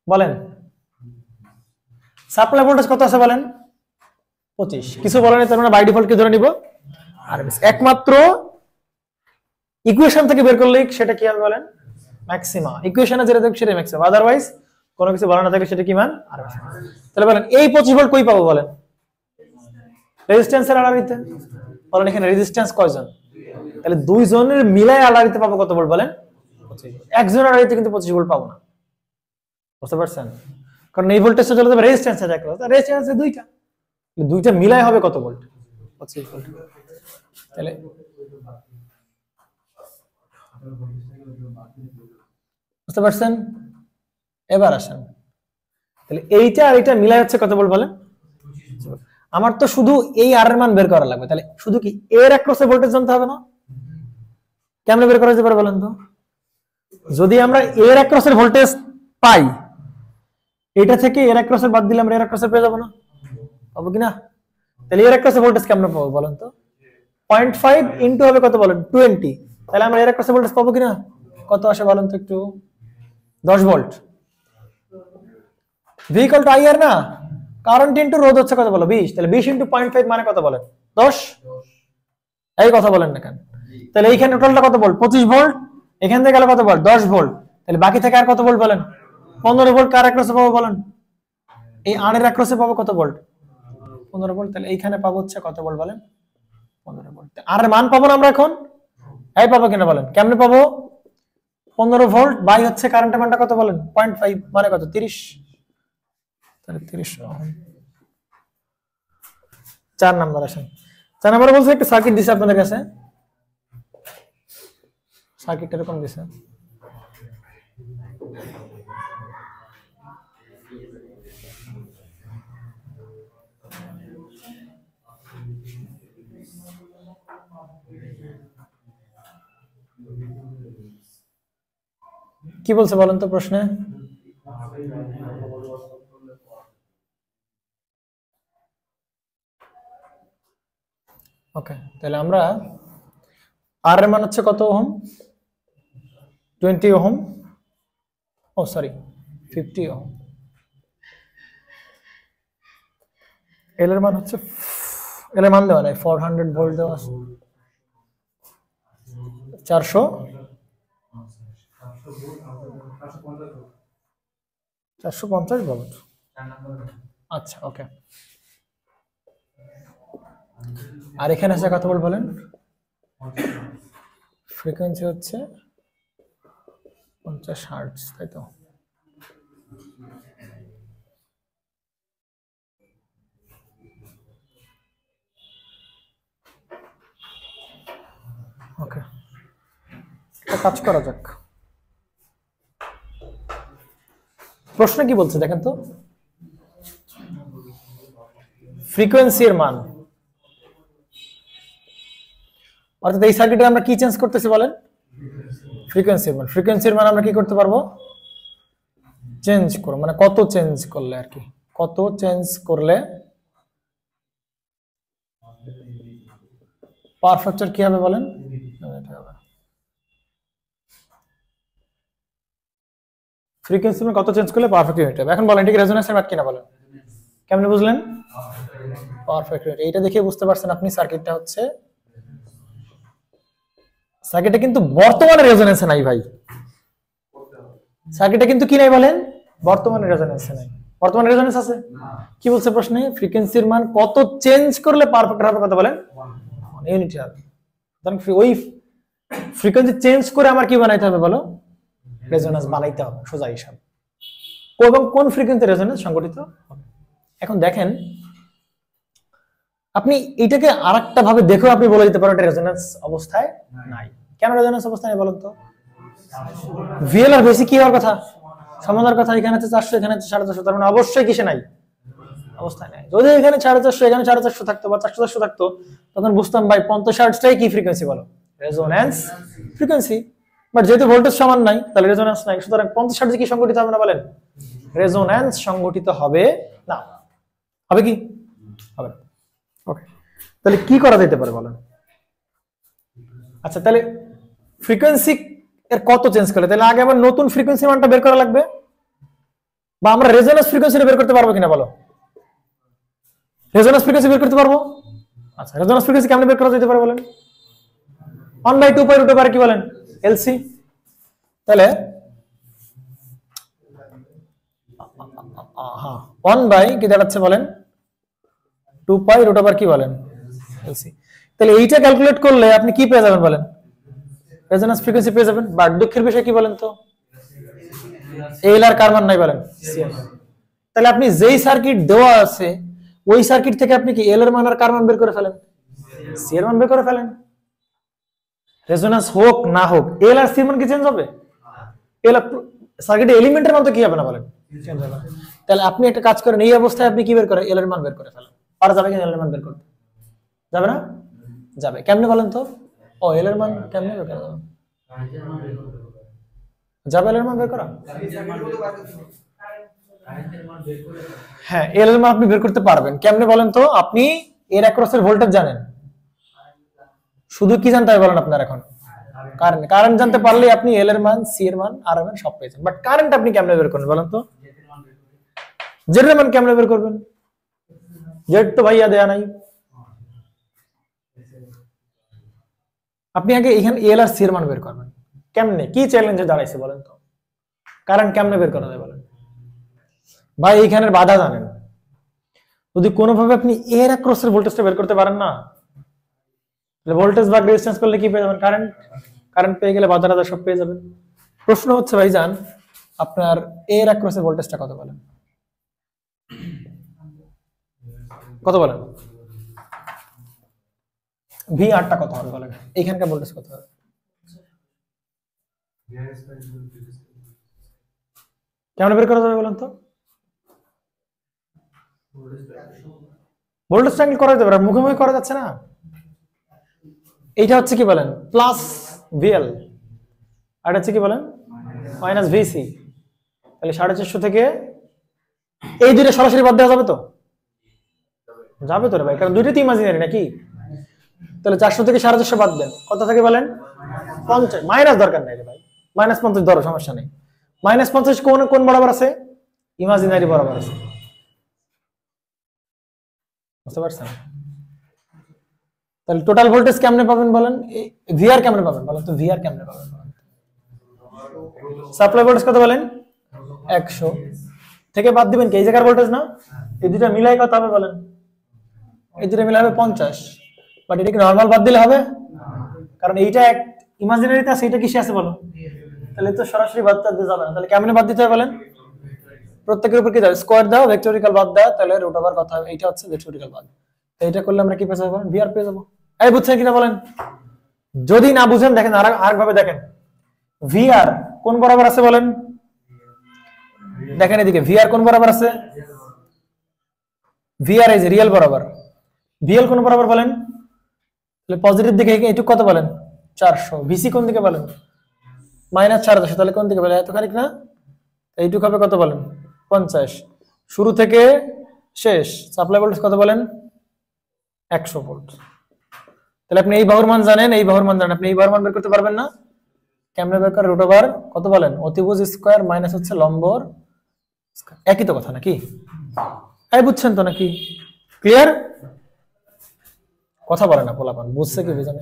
বলেন সাপ্লাই ভোল্টেজ কত আছে বলেন, 25। কিছু বলেন, তার মানে বাই ডিফল্ট কি ধরে নিব, আরএমএস। একমাত্র ইকুয়েশন থেকে বের করলেই সেটা কি হবে বলেন, ম্যাক্সিমা। ইকুয়েশনে যেটা দেখব সেটা ম্যাক্সিমা, আদারওয়াইজ কোনো কিছু বলা না থাকে সেটা কি মান, আরএমএস। তাহলে বলেন এই 25 ভোল্ট কই পাবো বলেন, রেজিস্ট্যান্সের আড়াআড়িতে। বলেন এখানে রেজিস্ট্যান্স কয়জন, তাহলে দুইজনের মিলায় আড়াআড়িতে পাবো কত ভোল্ট বলেন, 25 ভোল্ট। একজনের আড়াআড়িতে কিন্তু 25 ভোল্ট পাবো না, বুঝতে পারছেন? কারণ এই ভোল্টেজটা চলে যাবে রেজিস্ট্যান্সের একলা, রেজিস্ট্যান্সে দুইটা, দুইটা মিলায় হবে কত ভোল্ট, 25 ভোল্ট। তাহলে বুঝতে পারছেন? এবার আসেন, তাহলে এইটা আর এইটা মিলাই হচ্ছে কত ভোল্ট বলেন। আমার তো শুধু এই আর এর মান বের করা লাগবে, তাহলে শুধু কি এর অ্যাক্রসে ভোল্টেজ জানতে হবে না? কেমনে বের করা যেতে পারে বলেন তো? যদি আমরা এর অ্যাক্রসের ভোল্টেজ পাই, এটা থেকে এর অ্যাক্রসের বাদ দিলে আমরা এর অ্যাক্রসে পেয়ে যাবো না, পাবো কিনা? তাহলে এর অ্যাক্রসে ভোল্টেজ কেমনে পাবো বলেন তো? 0.5 ইনটু হবে কত বলেন, 20। তাহলে আমরা এর অ্যাক্রসে ভোল্টেজ পাবো কিনা? কত আসে বলেন তো একটু, 10 volt. V equal to IR না, কারেন্ট ইনটু রোধ হচ্ছে কত বলো, 20। তাহলে 20 ইনটু 0.5 মানে কত বলেন, 10। এই কথা বলেন না কেন? তাহলে এইখানে টোটালটা কত ভোল্ট, 25 ভোল্ট। এখান থেকে গেল কত ভোল্ট, 10 ভোল্ট। তাহলে বাকি থেকে আর কত ভোল্ট বলেন, 15 ভোল্ট। কার অ্যাক্রসে পাবো বলেন, এই আর এর অ্যাক্রসে পাবো কত ভোল্ট, 15 ভোল্ট। তাহলে এইখানে পাবো হচ্ছে কত ভোল্ট বলেন, 15 ভোল্ট। আর এর মান পাবো না আমরা এখন, এই পাবো কিনা বলেন, কেমনে পাবো? 15 ভোল্ট বাই হচ্ছে কারেন্টের মানটা কত বলেন, 0.5 মানে কত, 30। তাহলে 30 4 নাম্বার আসেন। 4 নাম্বার বলছে একটা সার্কিট দিছে আপনাদের কাছে, সার্কিটটা এরকম দিছে। কি বলছে বলেন তো প্রশ্নে? ওকে, তাহলে আমরা আর এর মান হচ্ছে কত ওহম, 20 ওহম, ও সরি 50 ওহম। এল এর মান হচ্ছে, এল এর মান দেওয়া নাই, 400 ভোল্ট দেওয়া আছে, 450 ভোল্ট। আচ্ছা ওকে। আর এখানে আছে কত ভোল্ট বলেন, ফ্রিকোয়েন্সি হচ্ছে 50 হার্টজ, তাই তো? ওকে, কাজ করা যাক। প্রশ্ন কি বলছে দেখেন তো, ফ্রিকোয়েন্সির মান, অর্থাৎ এই সার্কিটে আমরা কি চেঞ্জ করতেছি বলেন, ফ্রিকোয়েন্সির মান। ফ্রিকোয়েন্সির মান আমরা কি করতে পারবো, চেঞ্জ করব, মানে কত চেঞ্জ করলে আর কি, কত চেঞ্জ করলে পাওয়ার ফ্যাক্টর কি হবে বলেন, ফ্রিকোয়েন্সি মান কত চেঞ্জ করলে পাওয়ার ফ্যাক্টর ইউনিট হবে। এখন বলেন এটা কি রেজোন্যান্সের ম্যাথ কিনা বলেন, কেমনে বুঝলেন? পাওয়ার ফ্যাক্টর, এইটা দেখে বুঝতে পারছেন আপনি সার্কিটটা হচ্ছে, সার্কিটটা কিন্তু বর্তমানে রেজোন্যান্সে নাই ভাই, সার্কিটটা কিন্তু কি নাই বলেন, বর্তমানে রেজোন্যান্সে নাই। বর্তমানে রেজোন্যান্স আছে, কি বলছে প্রশ্নে, ফ্রিকোয়েন্সির মান কত চেঞ্জ করলে পাওয়ার ফ্যাক্টর হবে কত বলেন, ইউনিট হবে। তখন ওই ফ্রিকোয়েন্সি চেঞ্জ করে আমার কি বানাইতে হবে বলো, রেজোন্যান্স বানাইতে হবে, সোজা হিসাব। এবং কোন ফ্রিকোয়েন্সি রেজোন্যান্স সংগঠিত হবে। এখন দেখেন আপনি এটাকে আরেকটা ভাবে দেখো, আপনি বলে দিতে পারেন এটা রেজোন্যান্স অবস্থায় নাই। কেন রেজোন্যান্স অবস্থায় বলেন তো, ভিএল আর ভিসি কি হওয়ার কথা, সমাধানের কথা, এখানে আছে 400, এখানে আছে 450, তার মানে অবশ্যই কিসে নাই, অবস্থায় নাই। যদি এখানে 450 এখানে 450 থাকতো বা 450 থাকতো, তখন বুঝতাম ভাই 50 হার্টজটাই কি ফ্রিকোয়েন্সি বলো, রেজোন্যান্স ফ্রিকোয়েন্সি। বাট যেহেতু ভোল্টেজ সমান নাই, তাহলে রেজোন্যান্স নাই, সুতরাং 50 হার্টজে কি সংগঠিত হবে না বলেন, রেজোন্যান্স সংগঠিত হবে না। হবে কি হবে না? ওকে, তাহলে কি করা যেতে পারে বলেন? আচ্ছা, তাহলে ফ্রিকোয়েন্সি এর কত চেঞ্জ করে, তাহলে আগে আবার নতুন ফ্রিকোয়েন্সি মানটা বের করা লাগবে, বা আমরা রেজোন্যান্স ফ্রিকোয়েন্সিটা বের করতে পারবো কিনা বলো? রেজোন্যান্স ফ্রিকোয়েন্সি বের করতে পারবো। আচ্ছা, রেজোন্যান্স ফ্রিকোয়েন্সি কেমনে বের করা যেতে পারে বলেন? 1/2 পাই রুট ওভার কি বলেন, এলসি। তাহলে 1 বাই কি দাঁড়াচ্ছে বলেন, 2 পাই রুট ওভার কি বলেন, এলসি। তাহলে এইটা ক্যালকুলেট করলে আপনি কি পেয়ে যাবেন বলেন, রেজোন্যান্স ফ্রিকোয়েন্সি পেয়ে যাবেন। বাট দুঃখের বিষয় কি বলেন তো, এল আর কার মান নাই বলেন, তাহলে আপনি যেই সার্কিট দেওয়া আছে ওই সার্কিট থেকে আপনি কি এল এর মান আর কার মান বের করে ফেলেন, সি এর মান বের করে ফেলেন। রেজোন্যান্স হোক না হোক এল আর সি এর মান কি চেঞ্জ হবে? এল সার্কিটের এলিমেন্টের মান তো কি হবে না বলেন, চেঞ্জ হবে। তাহলে আপনি একটা কাজ করেন, এই অবস্থায় আপনি কি বের করেন, এল এর মান বের করে ফেলেন। পারা যাবে কি এল এর মান বের করতে? যাবে না? যাবে। কেমনে বলেন তো? ও এল এর মান কেমনে বের করা যাবে? এল এর মান বের করা, হ্যাঁ এল এর মান আপনি বের করতে পারবেন। কেমনে বলেন তো? আপনি এর অ্যাক্রসের ভোল্টেজ জানেন, শুধু কি জানতে হবে বলেন আপনার এখন, কারেন্ট। কারেন্ট জানতে পারলে আপনি এল এর মান, সি এর মান, আর এর মান সব পেয়েছেন। বাট কারেন্ট আপনি কেমনে বের করবেন বলেন তো? জেড এর মান কেমনে বের করবেন? জেড তো ভাইয়া দেয়া নাই। আপনি আগে এখানে এল আর সি এর মান বের করবেন। কেমনে, কি চ্যালেঞ্জে দাঁড়াইছে বলেন তো? কারেন্ট কেমনে বের করা যায় বলেন? ভাই এইখানের বাধা জানেন, যদি কোনোভাবে আপনি এর অ্যাক্রসের ভোল্টেজটা বের করতে পারেন না, তাহলে ভোল্টেজ ভাগ রেজিস্ট্যান্স করলে কি পেয়ে যাবেন, কারেন্ট। কারেন্ট পেয়ে গেলে বাধা রাধা সব পেয়ে যাবেন। প্রশ্ন হচ্ছে ভাইজান, আপনার এর অ্যাক্রসের ভোল্টেজটা কত বলেন, কত বলেন? ভি আরটা কত হবে বলেন, এইখানকার ভোল্টেজ কত হবে? কেমন বের করা যাবে বলেন তো? ভোল্টেজ ট্রায়াঙ্গেল করা যেতে পারে, মুখোমুখি করা যাচ্ছে না। এইটা হচ্ছে কি বলেন, প্লাস ভিএল, আর হচ্ছে কি বলেন, মাইনাস ভিসি। তাহলে 450 থেকে এই দুইটা সরাসরি বাদ দেওয়া যাবে তো? যাবে তো রে ভাই, কারণ দুইটাই তো ইমাজিনারি নাকি। তাহলে 400 থেকে 450 বাদ দেন, কত থাকে বলেন? 50। মাইনাস দরকার নাই রে ভাই, -50 ধরো, সমস্যা নেই। -50 কোন কোন বরাবর আছে? ইমাজিনারি বরাবর আছে, বুঝতে পারছেন? তাহলে টোটাল ভোল্টেজ কেমনে পাবেন বলেন, ভিআর কেমনে পাবেন বলেন তো? ভিআর কেমনে পাবেন? সাপ্লাই ভোল্টেজ কত বলেন? 100 থেকে বাদ দিবেন কি এই জায়গার ভোল্টেজ না, এই দুটো মিলাই কত হবে বলেন? এই দুটো মিলাই হবে 50। বাট এটা কি নরমাল বাদ দিলে হবে? কারণ এইটা এক ইমাজিনারিতে আছে, এটা কিসে আছে বলো? তাহলে তো সরাসরি বাদ দিতে যাবে না। তাহলে কেমনে বাদ দিতে হবে বলেন? প্রত্যেকের উপর কি দাও, স্কয়ার দাও, ভেক্টরিক্যাল বাদ দাও, তাহলে রুট ওভার কথা হবে। এইটা হচ্ছে ভেক্টরিক্যাল বাদ। এইটা করলে আমরা কি পেয়ে যাবো? ভিআর পেয়ে যাবো। এই বুঝছেন কিনা বলেন? যদি না বুঝেন দেখেন আরেকভাবে দেখেন, ভিআর কোন বরাবর আছে বলেন? দেখেন এদিকে ভিআর কোন বরাবর আছে? ভিআর এই যে রিয়েল বরাবর। ভিএল কোন বরাবর বলেন? তাহলে পজিটিভ দিকে এইটুকু কত বলেন? 400। ভিসি কোন দিকে বলেন? -400। তাহলে কোন দিকে বলেন? এতখানি না, এইটুকু হবে কত বলেন? 50। শুরু থেকে শেষ সাপ্লাই ভোল্টেজ কত বলেন? 100 ভোল্ট। তাহলে আপনি এই বাহুর মান জানেন, এই বাহুর মান জানেন, আপনি এই বাহুর মান বের করতে পারবেন না? কেমনে বের করে? রুট ওভার কত বলেন? অতিভুজ স্কয়ার মাইনাস হচ্ছে লম্বর, একই তো কথা নাকি? এই বুঝছেন তো নাকি? ক্লিয়ার? কথা বলে না পোলাপান, বুঝছে কি বুঝেন?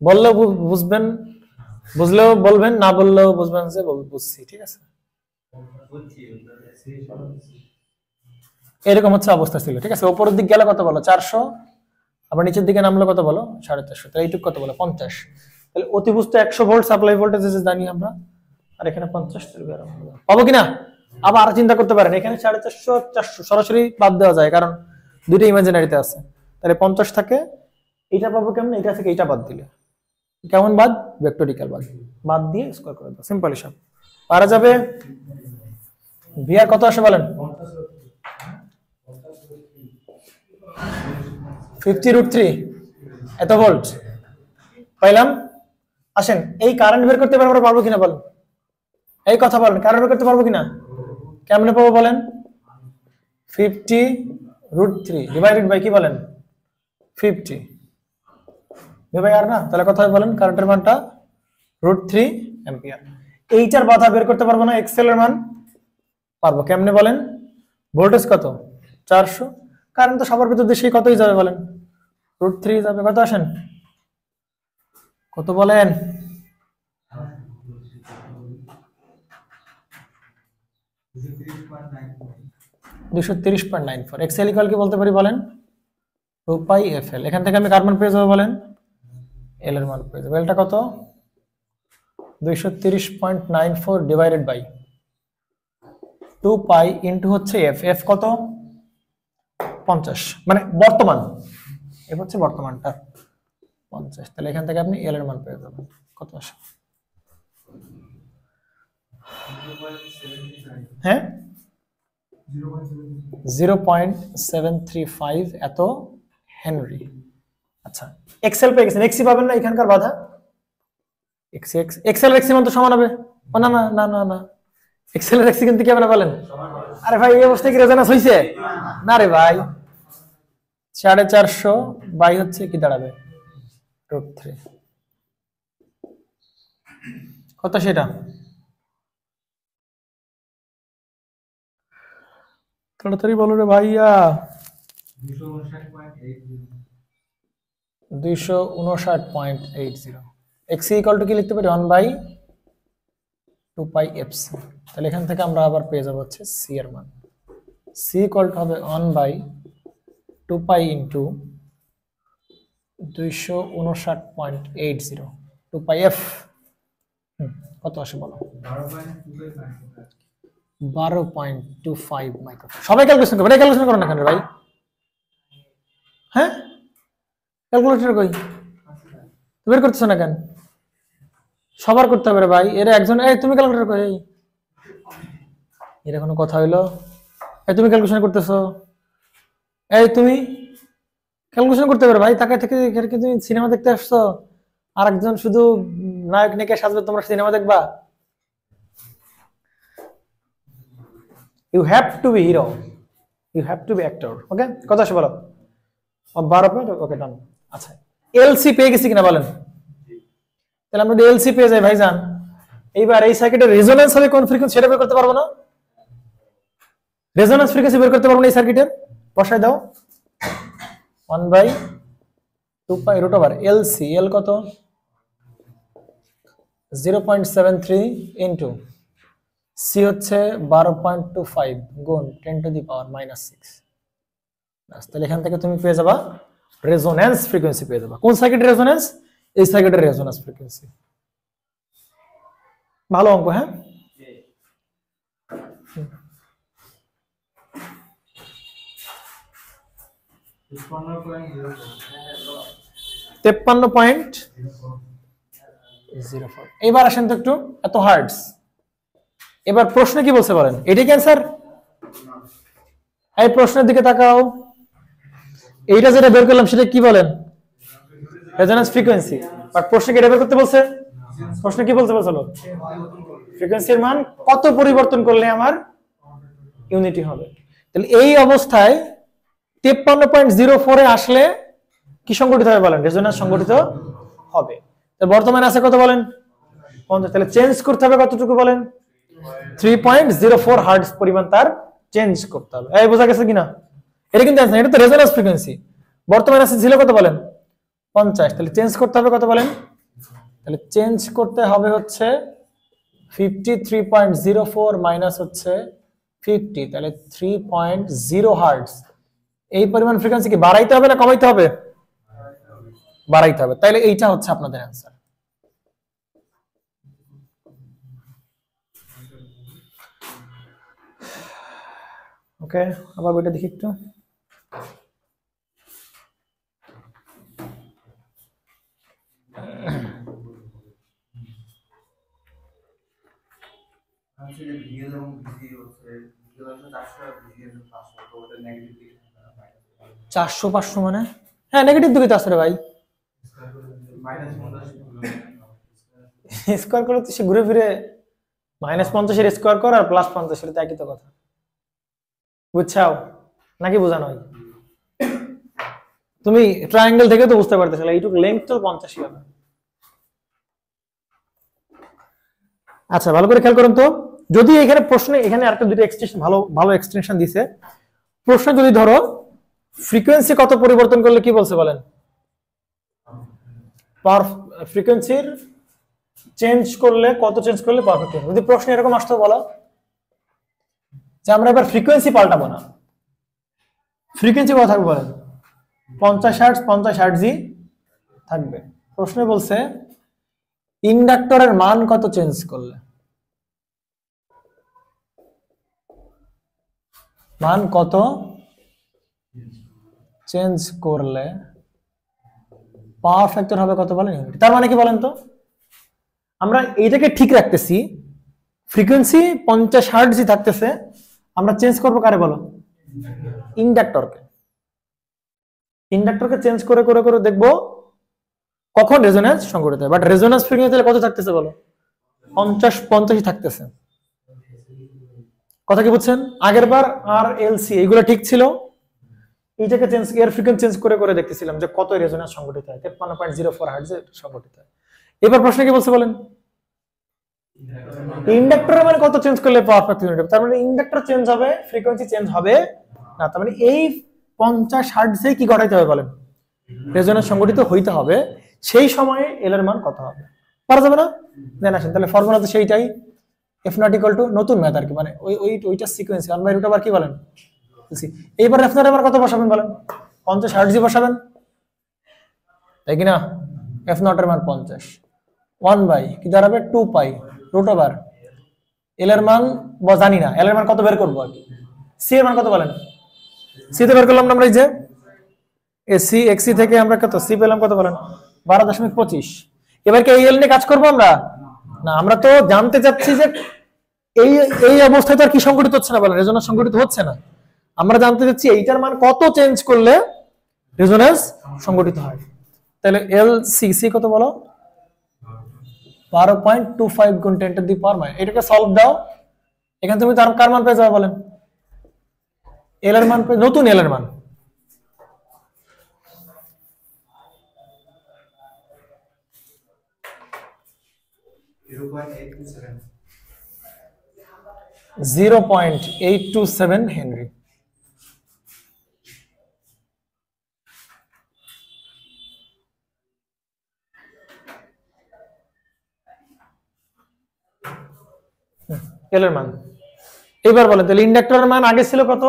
বললেও বুঝবেন, বুঝলেও বলবেন, না বললেও বুঝবেন যে বুঝছি, ঠিক আছে? এরকম হচ্ছে অবস্থা ছিল, ঠিক আছে? উপরের দিক গেলে কত বলো? 400, আবার নিচের দিকে নামলে কত বলো? 450। তাহলে এইটুকু কত বলো? 50। তাহলে অতিভুজ তো 100 ভোল্ট সাপ্লাই ভোল্টেজ জানি আমরা, আর এখানে 50 পাবো কিনা? আবার চিন্তা করতে পারেন, এখানে 450 400 সরাসরি বাদ দেওয়া যায়, কারণ দুইটা ইমাজিনারিতে আছে। তাহলে 50 থাকে, এটা পাবো কেমন? এটা থেকে এটা বাদ দিলে কেমন বাদ? ভেক্টরিক্যাল বাদ। বাদ দিয়ে স্কয়ার করে দাও, সিম্পল হিসাব। পারা যাবে? ভিআর কত আসে বলেন? 50√3 এত ভোল্ট পাইলাম। আসেন এই কারেন্ট বের করতে পারবো কিনা বলেন, এই কথা বলেন, কারেন্ট বের করতে পারবো কিনা? কেমনে পাবো বলেন? 50√3 ডিভাইডেড বাই কি বলেন 50 ভাই আর না, তাহলে কথা বলেন কারেন্টের মানটা √3 অ্যাম্পিয়ার। এইটার বাধা বের করতে পারবো না, এক্সেল এর মান পারবো। কেমনে বলেন? ভোল্টেজ কত 400, কারেন্ট তো সবার ভিতর দিয়ে সেই কতই যাবে বলেন √3 যাবে। কত আসেন কত বলেন? 230.94। এক্সেল ইকুয়াল কি বলতে পারি বলেন 2πfl। এখান থেকে আমি কার মান পেয়ে যাবো বলেন এল এর মান পেয়ে যাবো। এলটা কত 230.94 ডিভাইডেড বাই 2π ইনটু হচ্ছে এফ, এফ কত 50, মানে বর্তমান, এফ হচ্ছে বর্তমানটা 50। তাহলে এখান থেকে আপনি এল এর মান পেয়ে যাবেন কত আসে? হ্যাঁ 0.735 এত হেনরি। আচ্ছা এক্সেল পেয়ে গেছেন, এক্সি পাবেন না, এখানকার বাধা এক্সেল এক্সি মান তো সমান হবে। না না না না না, এক্সেল এর এক্সি কিন্তু কি আপনারা বলেন? আরে ভাই এই অবস্থায় কি রেজোন্যান্স হইছে? না রে ভাই, 450 বাই হচ্ছে কি দাঁড়াবে √3 কত সেটা? তাড়াতাড়ি বলো রে ভাইয়া। 259.80। এক্সি ইকুয়াল টু কি লিখতে পারি 1/2πfc। তাহলে এখান থেকে আমরা আবার পেয়ে যাবো হচ্ছে সি এর মান, সি ইকুয়াল টু হবে 1/2π ইন্টু 259.80 2πf কত আসে বলো? 12.25 মাইক্রো। সবাই ক্যালকুলেশন করবে, ক্যালকুলেশন করো না কেন ভাই? হ্যাঁ ক্যালকুলেটর কই বের করতেছো না কেন? সবার করতে হবে রে ভাই, এর একজন এই তুমি ক্যালকুলেটর কই? এর কোনো কথা হইলো? এই তুমি ক্যালকুলেশন করতেছো, এই তুমি ক্যালকুলেশন করতে পারো ভাই। তাকে থেকে তুমি সিনেমা দেখতে আসছো, আর একজন শুধু নায়ক নায়িকা সাজবে, তোমরা সিনেমা দেখবা? You have to be hero, you have to be actor. Okay কথা আসে বলো 12 ওকে ডান। আচ্ছা এলসি পেয়ে গেছি কিনা বলেন? তাহলে আমরা যদি এলসি পেয়ে যাই ভাইজান, এইবার এই সার্কিটের রেজোন্যান্স হবে কোন ফ্রিকোয়েন্সি সেটা বের করতে পারবো না? রেজোন্যান্স ফ্রিকোয়েন্সি বের করতে পারবো না এই সার্কিটের, বসাই দাও 1/2π √LC। এল কত 0.73 ইন্টু সি হচ্ছে 12.25 গুণ 10⁻⁻6। তাহলে এখান থেকে তুমি পেয়ে যাবা রেজোন্যান্স ফ্রিকোয়েন্সি পেয়ে যাবা। কোন সার্কিটের রেজোন্যান্স? এই সার্কিটের রেজোন্যান্স ফ্রিকোয়েন্সি। ভালো অঙ্ক। হ্যাঁ 53.04। এবার আসেন তো একটু, এত হার্টস। এবার প্রশ্ন কি বলছে বলেন? এটাই ক্যান্সার? এই প্রশ্নের দিকে তাকাও, এইটা যেটা বের করলাম সেটা কি বলেন? Resonance frequency. বাট প্রশ্ন কি এটা বের করতে বলছে? প্রশ্ন কি বলতে বলছিল? ফ্রিকোয়েন্সির মান কত পরিবর্তন করলে আমার ইউনিটি হবে। তাহলে এই অবস্থায় 53.04 এ আসলে কি সংগঠিত হবে বলেন? রেজোন্যান্স সংগঠিত হবে। তো বর্তমানে আছে কত বলেন 50। তাহলে চেঞ্জ করতে হবে কতটুকু বলেন? 3.04 হার্টজ পরিমাণ তার চেঞ্জ করতে হবে। এই বোঝা গেছে কিনা? এটা কিন্তু এটা তো রেজোন্যান্স ফ্রিকোয়েন্সি। বর্তমানে আছে ছিল কত বলেন 50। তাহলে চেঞ্জ করতে হবে কত বলেন? তাহলে চেঞ্জ করতে হবে হচ্ছে 53.04 মাইনাস হচ্ছে 50, তাহলে 3.0 হার্টজ। এই পরিমাণ ফ্রিকোয়েন্সি কি বাড়াইতে হবে না কমাইতে হবে? বাড়াইতে হবে। তাহলে এইটা হচ্ছে আপনাদের অ্যান্সার। ওকে আবার বইটা দেখি একটু। চারশো 500 মানে হ্যাঁ নেগেটিভ দিকে তো আসছে ভাই, স্কোয়ার করলে তো সে ঘুরে ফিরে -50 স্কোয়ার কর আর +50 তো একই তো কথা, বুঝছাও নাকি বোঝানো হয়? তুমি ট্রায়াঙ্গেল থেকে তো বুঝতে পারতেছিলে এইটুকু লেংথ তো 50 হবে। আচ্ছা ভালো করে খেয়াল করুন তো, যদি এখানে প্রশ্নে এখানে আরেকটা দুটো এক্সটেনশন ভালো ভালো এক্সটেনশন দিছে, প্রশ্ন যদি ধরো ফ্রিকোয়েন্সি কত পরিবর্তন করলে কি বলছে বলেন, পাওয়ার ফ্রিকোয়েন্সির চেঞ্জ করলে কত চেঞ্জ করলে পারফেক্ট হবে, যদি প্রশ্ন এরকম আসতো বলো যে আমরা এবার ফ্রিকোয়েন্সি পাল্টাবো না, ফ্রিকোয়েন্সি কত থাকবে বলেন, 50 হার্টজ 50 হার্টজই থাকবে। প্রশ্নে বলছে ইন্ডাক্টরের মান কত চেঞ্জ করলে, মান কত চেঞ্জ করলে পাওয়ার ফ্যাক্টর হবে কত বলেন, তার মানে কি বলেন তো, আমরা এইটাকে ঠিক রাখতেছি, ফ্রিকোয়েন্সি 50 হার্টজই থাকতেছে, আমরা চেঞ্জ করবো কারে বলো, ইন্ডাক্টরকে। ইন্ডাক্টরকে চেঞ্জ করে করে করে দেখবো কখন রেজোন্যান্স সংঘটিত হয়, বাট রেজোন্যান্স ফ্রিকোয়েন্সি কত থাকতেছে বলো, 50 থাকতেছে। কথা কি বুঝছেন? আগের বার আর এলসি এগুলো ঠিক ছিল, এইটাকে চেঞ্জ এর ফ্রিকোয়েন্সি চেঞ্জ করে করে দেখতেছিলাম যে কত রেজোন্যান্স সংঘটিত হয়, 53.04 হার্টজে সংঘটিত হয়। এবার প্রশ্ন কি বলছে বলেন, ইন্ডাক্টরের মানে কত চেঞ্জ করলে পাওয়ার ফ্যাক্টর ইউনিট হবে, তার মানে ইন্ডাক্টর চেঞ্জ হবে ফ্রিকোয়েন্সি চেঞ্জ হবে না, তার মানে এই 50 হার্টজে কি ঘটাইতে হবে বলেন, রেজোন্যান্স সংঘটিত হইতে হবে, সেই সময়ে এল এর মান কত হবে, পারা যাবে না? দেন আসেন তাহলে ফর্মুলা তো সেইটাই, এফ নট ইকুয়াল টু নতুন ম্যাথ আর কি, মানে ওইটা সিকোয়েন্স 1/√, আবার কি বলেন, এইবার এফ নট এর মান কত বসাবেন বলেন, 50 হার্টজই বসাবেন, তাই কি না? এফ নট এর মান 50, 1 বাই কি দাঁড়াবে 2 পাই রুট ওভার এল এর মান জানি না, এল এর মান কত বের করবো আর কি, সি এর মান কত বলেন, সি তে বের করলাম না আমরা, এই যে এসি এক্সি থেকে আমরা কত সি পেলাম কত বলেন, 12.25। এবার কি এই এল নিয়ে কাজ করবো আমরা, না আমরা তো জানতে চাচ্ছি যে এই এই অবস্থায় তো আর কি সংঘটিত হচ্ছে না বলেন, রেজোন্যান্স সংঘটিত হচ্ছে না, আমরা জানতে চাচ্ছি এইটার মান কত চেঞ্জ করলে রেজোন্যান্স সংঘটিত হয়। তাহলে এল সি সি কত বলো, 12.25 গুণ 10 টু দি পাওয়ার -, এটাকে সলভ দাও, এখানে তুমি তার কার মান পেয়ে যাবে বলেন, এল এর মান, নতুন এল এর মান 0.827 হেনরি। এল এর মান এবার বলেন তাহলে ইন্ডাক্টরের মান আগে ছিল কত,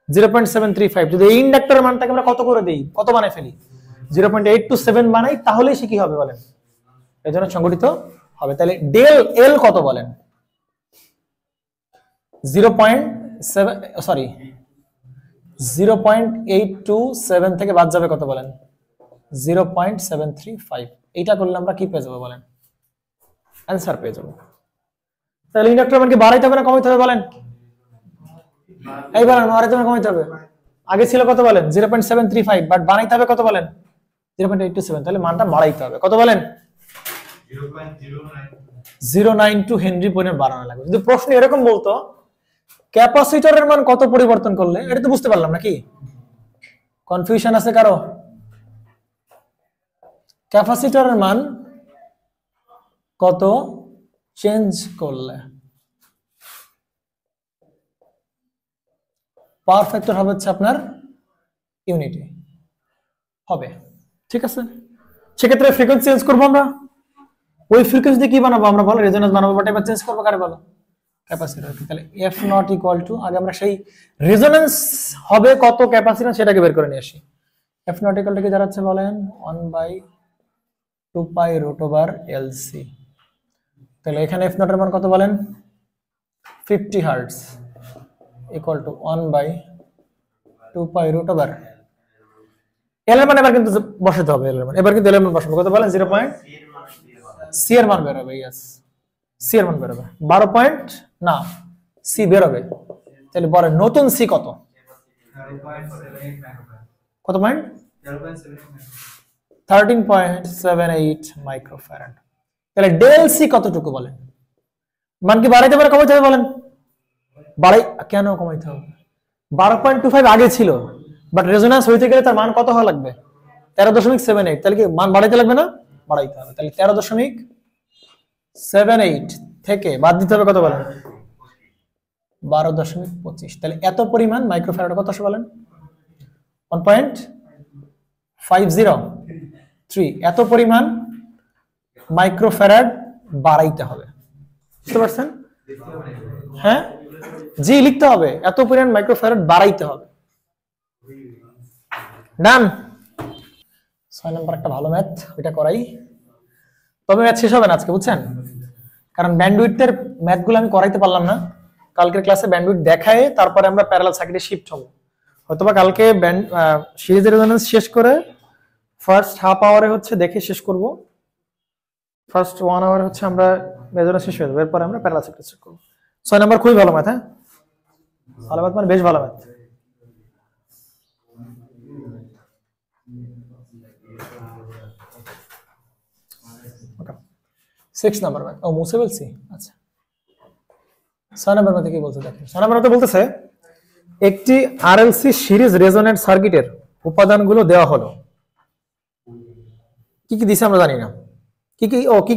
0.735, যদি এই ইন্ডাক্টরের মানটাকে আমরা কত করে দেই, কত বানাই ফেলি, 0.827 বানাই, তাহলে সে কি হবে বলেন, রেজোন্যান্স সংঘটিত হবে। তাহলে ডেল এল কত বলেন, 0.827 থেকে বাদ যাবে কত বলেন, 0.735, এইটা করলে আমরা কি পেয়ে যাবো বলেন, অ্যান্সার পেয়ে যাবো। তাহলে ইন্ডাক্টর মান কি বাড়াইতে হবে না কমাইতে হবে বলেন, এইবার বাড়াইতে হবে না কমাইতে হবে, আগে ছিল কত বলেন 0.735, বাট বানাইতে হবে কত বলেন 0.827, তাহলে মানটা বাড়াইতে হবে কত বলেন 0.092 হেনরি পরিমাণ বাড়ানো লাগবে। যদি প্রশ্ন এরকম বলতো ক্যাপাসিটরের মান কত পরিবর্তন করলে, এটা তো বুঝতে পারলাম নাকি, কনফিউশন আছে কারো, ক্যাপাসিটরের মান কত চেঞ্জ করলে পাওয়ার ফ্যাক্টর হবে হচ্ছে আপনার ইউনিটি হবে, ঠিক আছে। সেক্ষেত্রে ফ্রিকোয়েন্সি চেঞ্জ করবো আমরা, ওই ফ্রিকোয়েন্সি দিয়ে কি বানাবো আমরা বলো, রেজোন্যান্স বানাবো, বাট এবার চেঞ্জ করবো কারে বলো, ক্যাপাসিটর। তাহলে এফ নট ইকুয়াল টু, আগে আমরা সেই রেজোন্যান্স হবে কত ক্যাপাসিটর সেটাকে বের করে নিয়ে আসি, এফ নট ইকুয়াল টু কি দাঁড়াচ্ছে বলেন 1/2 পাই রুট ওভার এলসি। তাহলে এখানে এফ নট এর মান কত বলেন 50 hertz equal to 1/2 pi root over L এর মান, এবার কিন্তু বসাতে হবে এল এর মান, এবার কিন্তু এল এর মান বসাবো কত বলেন 0. সি এর মান বের হবে, ইয়েস সি এর মান বের হবে 12. না, সি বেরোবে। তাহলে বলেন নতুন সি কত? কত পয়েন্ট? 13.78 মাইক্রোফ্যারাড। তাহলে ডেল সি কতটুকু বলেন? মান কি বাড়াইতে পারে কমাইতে হবে বলেন? বাড়াই কেন কমাইতে হবে? 12.25 আগে ছিল, বাট রেজোন্যান্স হইতে গেলে তার মান কত হওয়া লাগবে? 13.78। তাহলে কি মান বাড়াইতে লাগবে না? বাড়াইতে হবে। তাহলে 13.78 থেকে বাদ দিতে হবে কত বলেন? 12.25। তাহলে এত পরিমাণ মাইক্রোফ্যারাড কত আসে বলেন? 1.503। এত পরিমাণ মাইক্রোফ্যারাড বাড়াইতে হবে, বুঝতে পারছেন? হ্যাঁ, জি লিখতে হবে, এত পরিমাণ মাইক্রোফ্যারাড বাড়াইতে হবে। ডান। 6 নম্বর একটা ভালো ম্যাথ, ওইটা করাই। তবে ম্যাথ শেষ হবে না আজকে, বুঝছেন? কারণ ব্যান্ডউইথের ম্যাথগুলো আমি করাইতে পারলাম না। কালকের ক্লাসে ব্যান্ডউইথ দেখায় তারপরে আমরা প্যারালাল সার্কিটে শিফট হব। হয়তোবা কালকে সিরিজের রেজোন্যান্স শেষ করে ফার্স্ট হাফ আওয়ারে হচ্ছে দেখে শেষ করব। ফার্স্ট 1 আওয়ার হচ্ছে আমরা রেজোন্যান্স শেষ হয়ে যাবে, এরপর আমরা প্যারালাল সার্কিট চেক করব। 6 নম্বর খুবই ভালো ম্যাথ। হ্যাঁ, ভালো ম্যাথ মানে বেশ ভালো ম্যাথ। ওকে, 6 নাম্বার ম্যাথ। ও মুছে বলছি, আচ্ছা। 6 নাম্বার ম্যাথে কি বলছে দেখেন। 6 নাম্বার ম্যাথে বলতেছে একটি আরএলসি সিরিজ রেজোনেন্ট সার্কিটের উপাদানগুলো দেওয়া হলো। কি কি দিছে আমরা জানি না। কি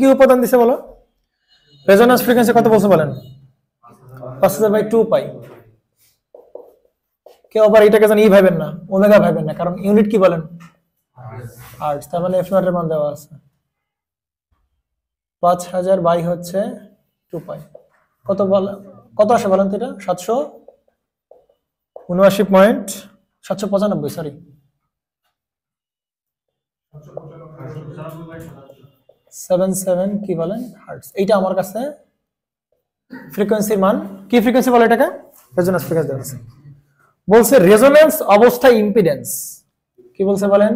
কি উপাদান দিছে বলো? রেজোন্যান্স ফ্রিকোয়েন্সি কত বলছে বলেন? 5000/2 পাই। কেউ আবার এটাকে জানি ই ভাবেন না, ওমেগা ভাবেন না, কারণ ইউনিট কি বলেন? হার্টজ। তার মানে এফ নট এর মান দেওয়া আছে 5000 বাই হচ্ছে 2 পাই। কত বলে, কত আসে বলেন তো? এটা 779.795, সরি 77 কি বলেন হার্টজ। এইটা আমার কাছে ফ্রিকোয়েন্সির মান। কি ফ্রিকোয়েন্সি বলে এটাকে? রেজোন্যান্স ফ্রিকোয়েন্সি আছে। বলছে রেজোন্যান্স অবস্থায় ইম্পিডেন্স কি বলছে বলেন?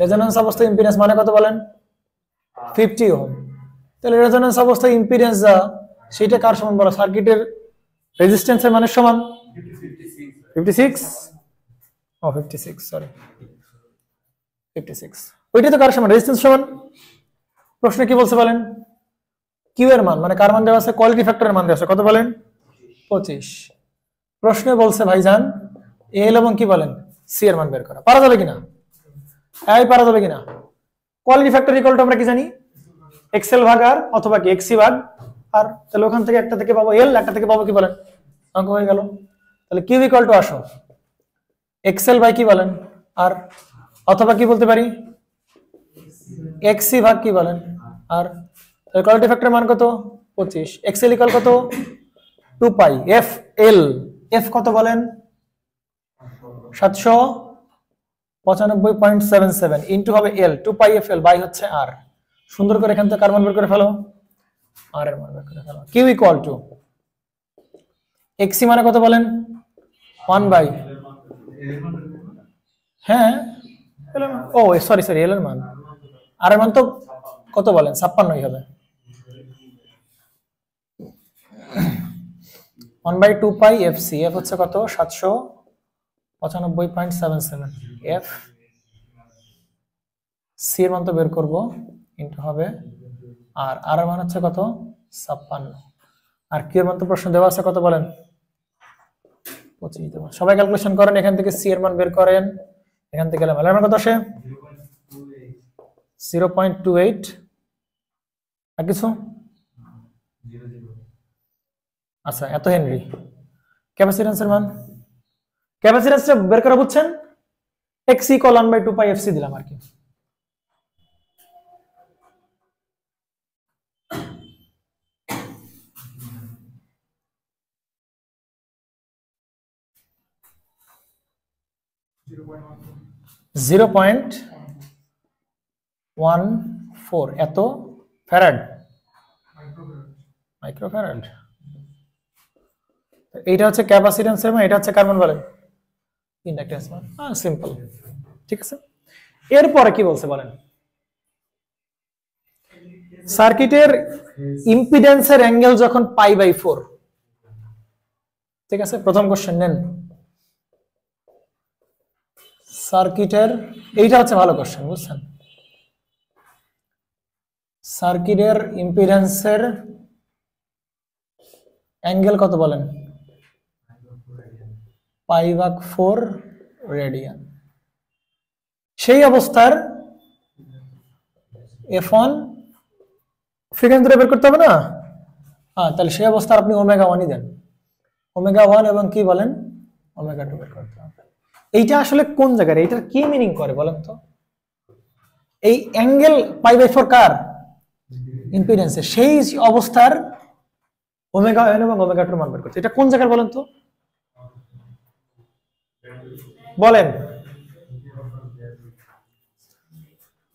রেজোন্যান্স অবস্থায় ইম্পিডেন্স মানে কত বলেন? 50 ওহম। তাহলে রেজোন্যান্স অবস্থায় ইম্পিডেন্স যা, সেটা কার সমান বলো? সার্কিটের রেজিস্ট্যান্সের মানের সমান। 56 ও 56 সরি 56, ওইটা তো কার সমান? রেজিস্ট্যান্স সমান। প্রশ্ন কি বলছে বলেন? কিউ এর মান মানে কার মান দেওয়া আছে? কোয়ালিটি ফ্যাক্টরের মান দেওয়া আছে, কত বলেন? 25। প্রশ্নে বলছে ভাইজান এল এবং কি বলেন সি এর মান বের করা। পারা যাবে কিনা? এই পারা যাবে কিনা? কোয়ালিটি ফ্যাক্টর ইকুয়াল টু আমরা কি জানি? এক্সএল ভাগ আর, অথবা কি এক্সি ভাগ আর। তাহলে ওখান থেকে একটা থেকে পাবো এল, একটা থেকে পাবো কি বলেন অঙ্ক হয়ে গেল। তাহলে কিউ ইকুয়াল টু আসো এক্সএল বাই কি বলেন আর, অথবা কি বলতে পারি এক্সি ভাগ কি বলেন আর। তাহলে কোয়ালিটি ফ্যাক্টরের মান কত? 25। এক্সএল ইকুয়াল কত? 2 পাই এফ এল। এফ কত বলেন? 795.77 ইনটু হবে এল 2 পাই এফ এল বাই হচ্ছে আর। সুন্দর করে এখান থেকে কার মান বের করে ফেলো? আর এর মান বের করে ফেলো। কিউ ইকুয়াল টু এক্সি মানে কত বলেন? 1 বাই, হ্যাঁ ও সরি এল এর মান। আর এর মান তো কত বলেন? 56 হবে। 1/2 পাই এফ সি। এফ হচ্ছে কত? 795.77। এফ সি এর মান তো বের করব, ইনটু হবে আর। আর এর মান হচ্ছে কত? 56। আর কিউ এর মান তো প্রশ্ন দেওয়া আছে কত বলেন? 25 দেব। সবাই ক্যালকুলেশন করেন, এখান থেকে সি এর মান বের করেন, এখান থেকে এল এর মান কত আসে? 0.28। আর কিছু? আচ্ছা, এত হেনরি। ক্যাপাসিট্যান্সের মান, ক্যাপাসিট্যান্সটা বের করা বুঝছেন? এক্সি ইকুয়াল 1/2 পাই এফসি দিলাম আর কি। জিরো পয়েন্ট 14 এত ফ্যারাড, মাইক্রোফ্যারাড। এইটা হচ্ছে ক্যাপাসিট্যান্সের মান, এটা হচ্ছে কার্বন বলেন ইন্ডাকট্যান্স মান। সিম্পল, ঠিক আছে। এরপরে কি বলছে বলেন? সার্কিটের ইম্পিডেন্সের অ্যাঙ্গেল যখন π/4, ঠিক আছে? প্রথম কোশ্চেন নেন সার্কিটের, এইটা হচ্ছে ভালো কোশ্চেন, বুঝছেন? সার্কিটের ইম্পিডেন্সের অ্যাঙ্গেল কত বলেন? π/4 রেডিয়ান। সেই অবস্থার f1 ফ্রিকোয়েন্সি বের করতে হবে না? হ্যাঁ, তাহলে সেই অবস্থার আপনি ω1ই দেন, ω1 এবং কি বলেন ω2 বের করতে হবে। এইটা আসলে কোন জায়গায়, এইটার কি মিনিং করে বলেন তো? এই অ্যাঙ্গেল π/4 কার? ইম্পিডেন্সের। সেই অবস্থার ω1 এবং ω2 মান বের করতে, এটা কোন জায়গায় বলেন তো? বলেন।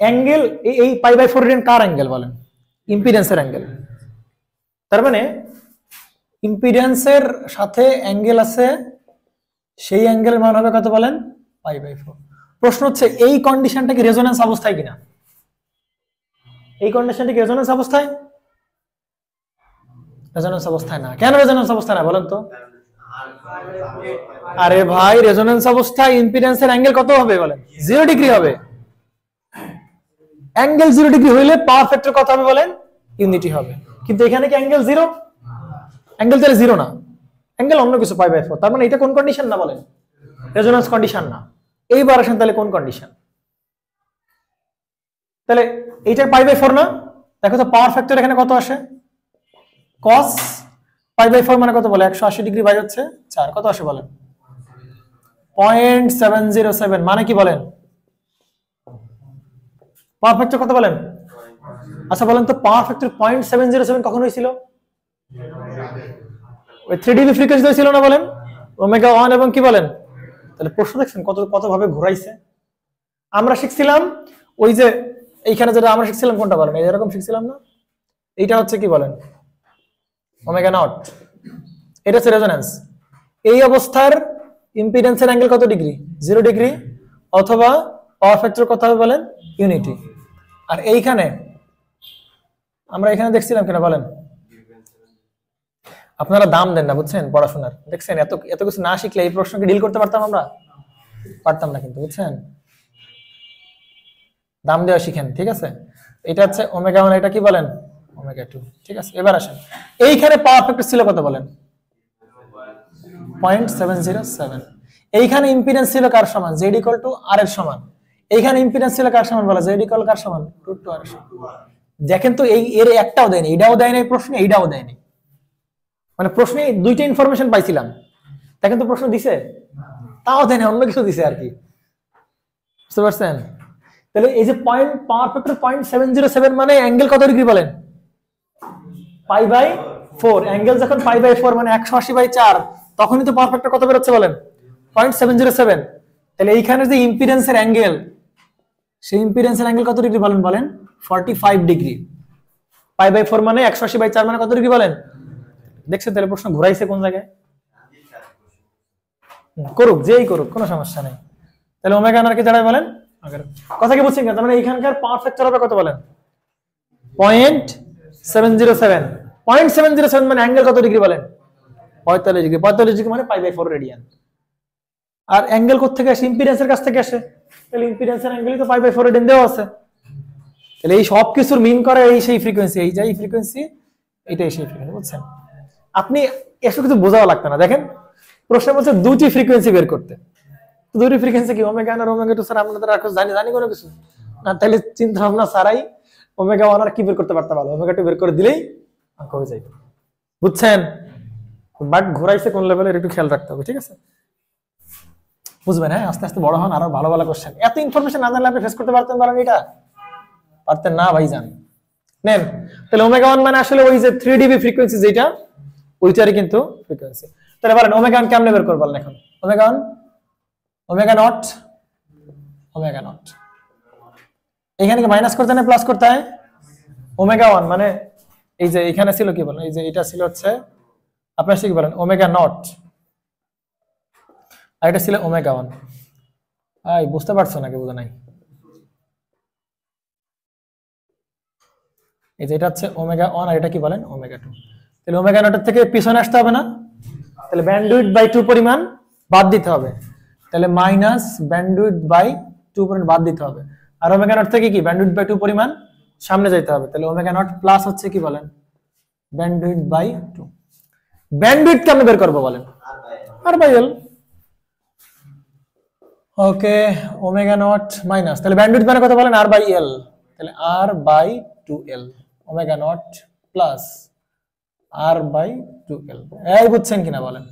অ্যাঙ্গেল এই π/4 রেডিয়ান কার অ্যাঙ্গেল বলেন? ইম্পিডেন্সের অ্যাঙ্গেল। তার মানে ইম্পিডেন্সের সাথে অ্যাঙ্গেল আছে, সেই অ্যাঙ্গেলের মান হবে কত বলেন? π/4। প্রশ্ন হচ্ছে এই কন্ডিশনটা কি রেজোন্যান্স অবস্থায় কিনা? এই কন্ডিশনটা কি রেজোন্যান্স অবস্থায়? রেজোন্যান্স অবস্থায় না। কেন রেজোন্যান্স অবস্থায় না বলেন তো? আরে ভাই, রেজোন্যান্স অবস্থায় ইম্পিডেন্সের অ্যাঙ্গেল কত হবে বলেন? 0 ডিগ্রি হবে। অ্যাঙ্গেল 0 ডিগ্রি হইলে পাওয়ার ফ্যাক্টর কত হবে বলেন? ইউনিটি হবে। কিন্তু এখানে কি অ্যাঙ্গেল 0? অ্যাঙ্গেল তাহলে 0 না, অ্যাঙ্গেল অন্য কিছু π/4। তার মানে এটা কোন কন্ডিশন না বলেন? রেজোন্যান্স কন্ডিশন না। এইবার আসেন তাহলে কোন কন্ডিশন? তাহলে এইটা π/4 না? দেখো তো পাওয়ার ফ্যাক্টর এখানে কত আসে? cos π/4 মানে কত বলে? 180 ডিগ্রি বাই হচ্ছে 4, কত আসে বলেন? 0.707 মানে কি বলেন? পাওয়ার ফ্যাক্টর কত বলেন? আচ্ছা বলেন তো, পাওয়ার ফ্যাক্টর 0.707 কখন হয়েছিল? ওই 3 dB ফ্রিকোয়েন্সি হয়েছিল না বলেন? ω1 এবং কি বলেন? তাহলে প্রশ্ন দেখছেন কত কত ভাবে ঘোরাইছে। আমরা শিখছিলাম ওই যে এইখানে যেটা আমরা শিখছিলাম কোনটা বলেন? এরকম শিখছিলাম না? এইটা হচ্ছে কি বলেন? ω0। এটা হচ্ছে রেজোন্যান্স। এই অবস্থার ইম্পিডেন্সের অ্যাঙ্গেল কত ডিগ্রি? 0 ডিগ্রি, অথবা পাওয়ার ফ্যাক্টর কত হবে বলেন? ইউনিটি। আর এইখানে আমরা এখানে দেখছিলাম কিনা বলেন? আপনারা দাম দেন না, বুঝছেন পড়াশোনার। দেখছেন এত এত কিছু না শিখলে এই প্রশ্নকে ডিল করতে পারতাম আমরা? পারতাম না কিন্তু, বুঝছেন? দাম দেওয়া শিখেন, ঠিক আছে? এটা হচ্ছে ω1, এটা কি বলেন? ω2, ঠিক আছে? এবার আসেন, এইখানে পাওয়ার ফ্যাক্টর ছিল কত বলেন? 0.707। এইখানে ইম্পিডেন্স ছিল কার সমান? Z = R এর সমান। এইখানে ইম্পিডেন্স ছিল কার সমান বলা? Z = কার সমান? √2R এর সমান। দেখেন তো এই এর একটাও দেয়নি, এটাও দেয় নাই প্রশ্নে, এইটাও দেয়নি। মানে প্রশ্নে দুইটা ইনফরমেশন পাইছিলাম, দেখেন তো প্রশ্ন দিছে? তাও দেয় না, অন্য কিছু দিছে আর কি। বুঝতে পারছেন? তাহলে এই যে পাওয়ার ফ্যাক্টর 0.707 মানে অ্যাঙ্গেল কত ডিগ্রি বলেন? π/4। অ্যাঙ্গেল যখন π/4 মানে 180/4, তখনই তো পাওয়ার ফ্যাক্টর কত বের হচ্ছে বলেন? 0.707। তাহলে এইখানে যে ইম্পিডেন্সের অ্যাঙ্গেল, সেই ইম্পিডেন্সের অ্যাঙ্গেল কত ডিগ্রি বলেন? বলেন 45 ডিগ্রি। π/4 মানে 180/4 মানে কত ডিগ্রি বলেন? দেখছেন তাহলে প্রশ্ন ঘুরাইছে কোন জায়গায়? করুক, যেই করুক, কোনো সমস্যা নেই। তাহলে ω0 কি দাঁড়ায় বলেন? কথা কি বুঝছেন? তার মানে এইখানকার পাওয়ার ফ্যাক্টর হবে কত বলেন? 0.707। 0.707 মানে অ্যাঙ্গেল কত ডিগ্রি বলেন? 45 ডিগ্রি। 45 ডিগ্রি মানে π/4 রেডিয়ান। আর অ্যাঙ্গেল কোথা থেকে আসে? ইম্পিডেন্সের কাছ থেকে আসে। তাহলে ইম্পিডেন্সের অ্যাঙ্গেলই তো π/4 রেডিয়ান দেওয়া আছে। তাহলে এই সব কিছুর মিন করে এই সেই ফ্রিকোয়েন্সি, এই যাই ফ্রিকোয়েন্সি, এটাই সেই ফ্রিকোয়েন্সি, বুঝছেন? আপনি এসব কিছু বোঝাও লাগতো না। দেখেন প্রশ্ন বলছে দুটি ফ্রিকোয়েন্সি বের করতে। দুটি ফ্রিকোয়েন্সি কি? ω1 আর ω2 স্যার আপনাদের আর কিছু জানি কোনো কিছু না? তাহলে চিন্তা ভাবনা ছাড়াই ω1 আর কি বের করতে পারতে? ভালো, ω2 বের করে দিলেই অঙ্ক হয়ে যায়, বুঝছেন? বাট ঘোরাইছে কোন লেভেলের একটু খেয়াল রাখতে হবে, ঠিক আছে? বুঝবেন? হ্যাঁ, আস্তে আস্তে বড় হন, আরো ভালো ভালো কোশ্চেন। এত ইনফরমেশন না জানলে আপনি ফেস করতে পারতেন বলেন? এটা পারতেন না ভাইজান। নেন তাহলে ω1 মানে আসলে ওই যে 3 dB ফ্রিকোয়েন্সি যেটা, ওইটারই কিন্তু ফ্রিকোয়েন্সি। তাহলে বলেন ω1 কেমনে বের করব? বলেন এখন ω1 ω0 ω0 এখানে কি মাইনাস করতে না প্লাস করতে হয়? ω1 মানে এই যে এখানে ছিল কি বলেন? এই যে এটা ছিল হচ্ছে আপনারা কি বলেন? ω0, আর এটা ছিল ω1। আই বুঝতে পারছো নাকি? বুঝা নাই? এই যে এটা হচ্ছে ওমেগা 1 আর এটা কি বলেন ওমেগা 2। তাহলে ওমেগা নট থেকে পিছনে আসতে হবে না, তাহলে ব্যান্ডউইথ বাই 2 পরিমাণ বাদ দিতে হবে, তাহলে মাইনাস ব্যান্ডউইথ বাই 2 পরিমাণ বাদ দিতে হবে। আর ওমেগা নট থেকে কি ব্যান্ডউইথ বাই 2 পরিমাণ সামনে যাইতে হবে, তাহলে ওমেগা নট প্লাস হচ্ছে কি বলেন ব্যান্ডউইথ বাই 2। ব্যান্ডউইথ কে আমরা বের করব বলেন R by L. Okay, omega naught minus, তাহলে ব্যান্ডউইথ মানে কত বলেন আর বাই এল, তাহলে R by 2l omega naught plus R by 2l। এই বুঝছেন কিনা বলেন?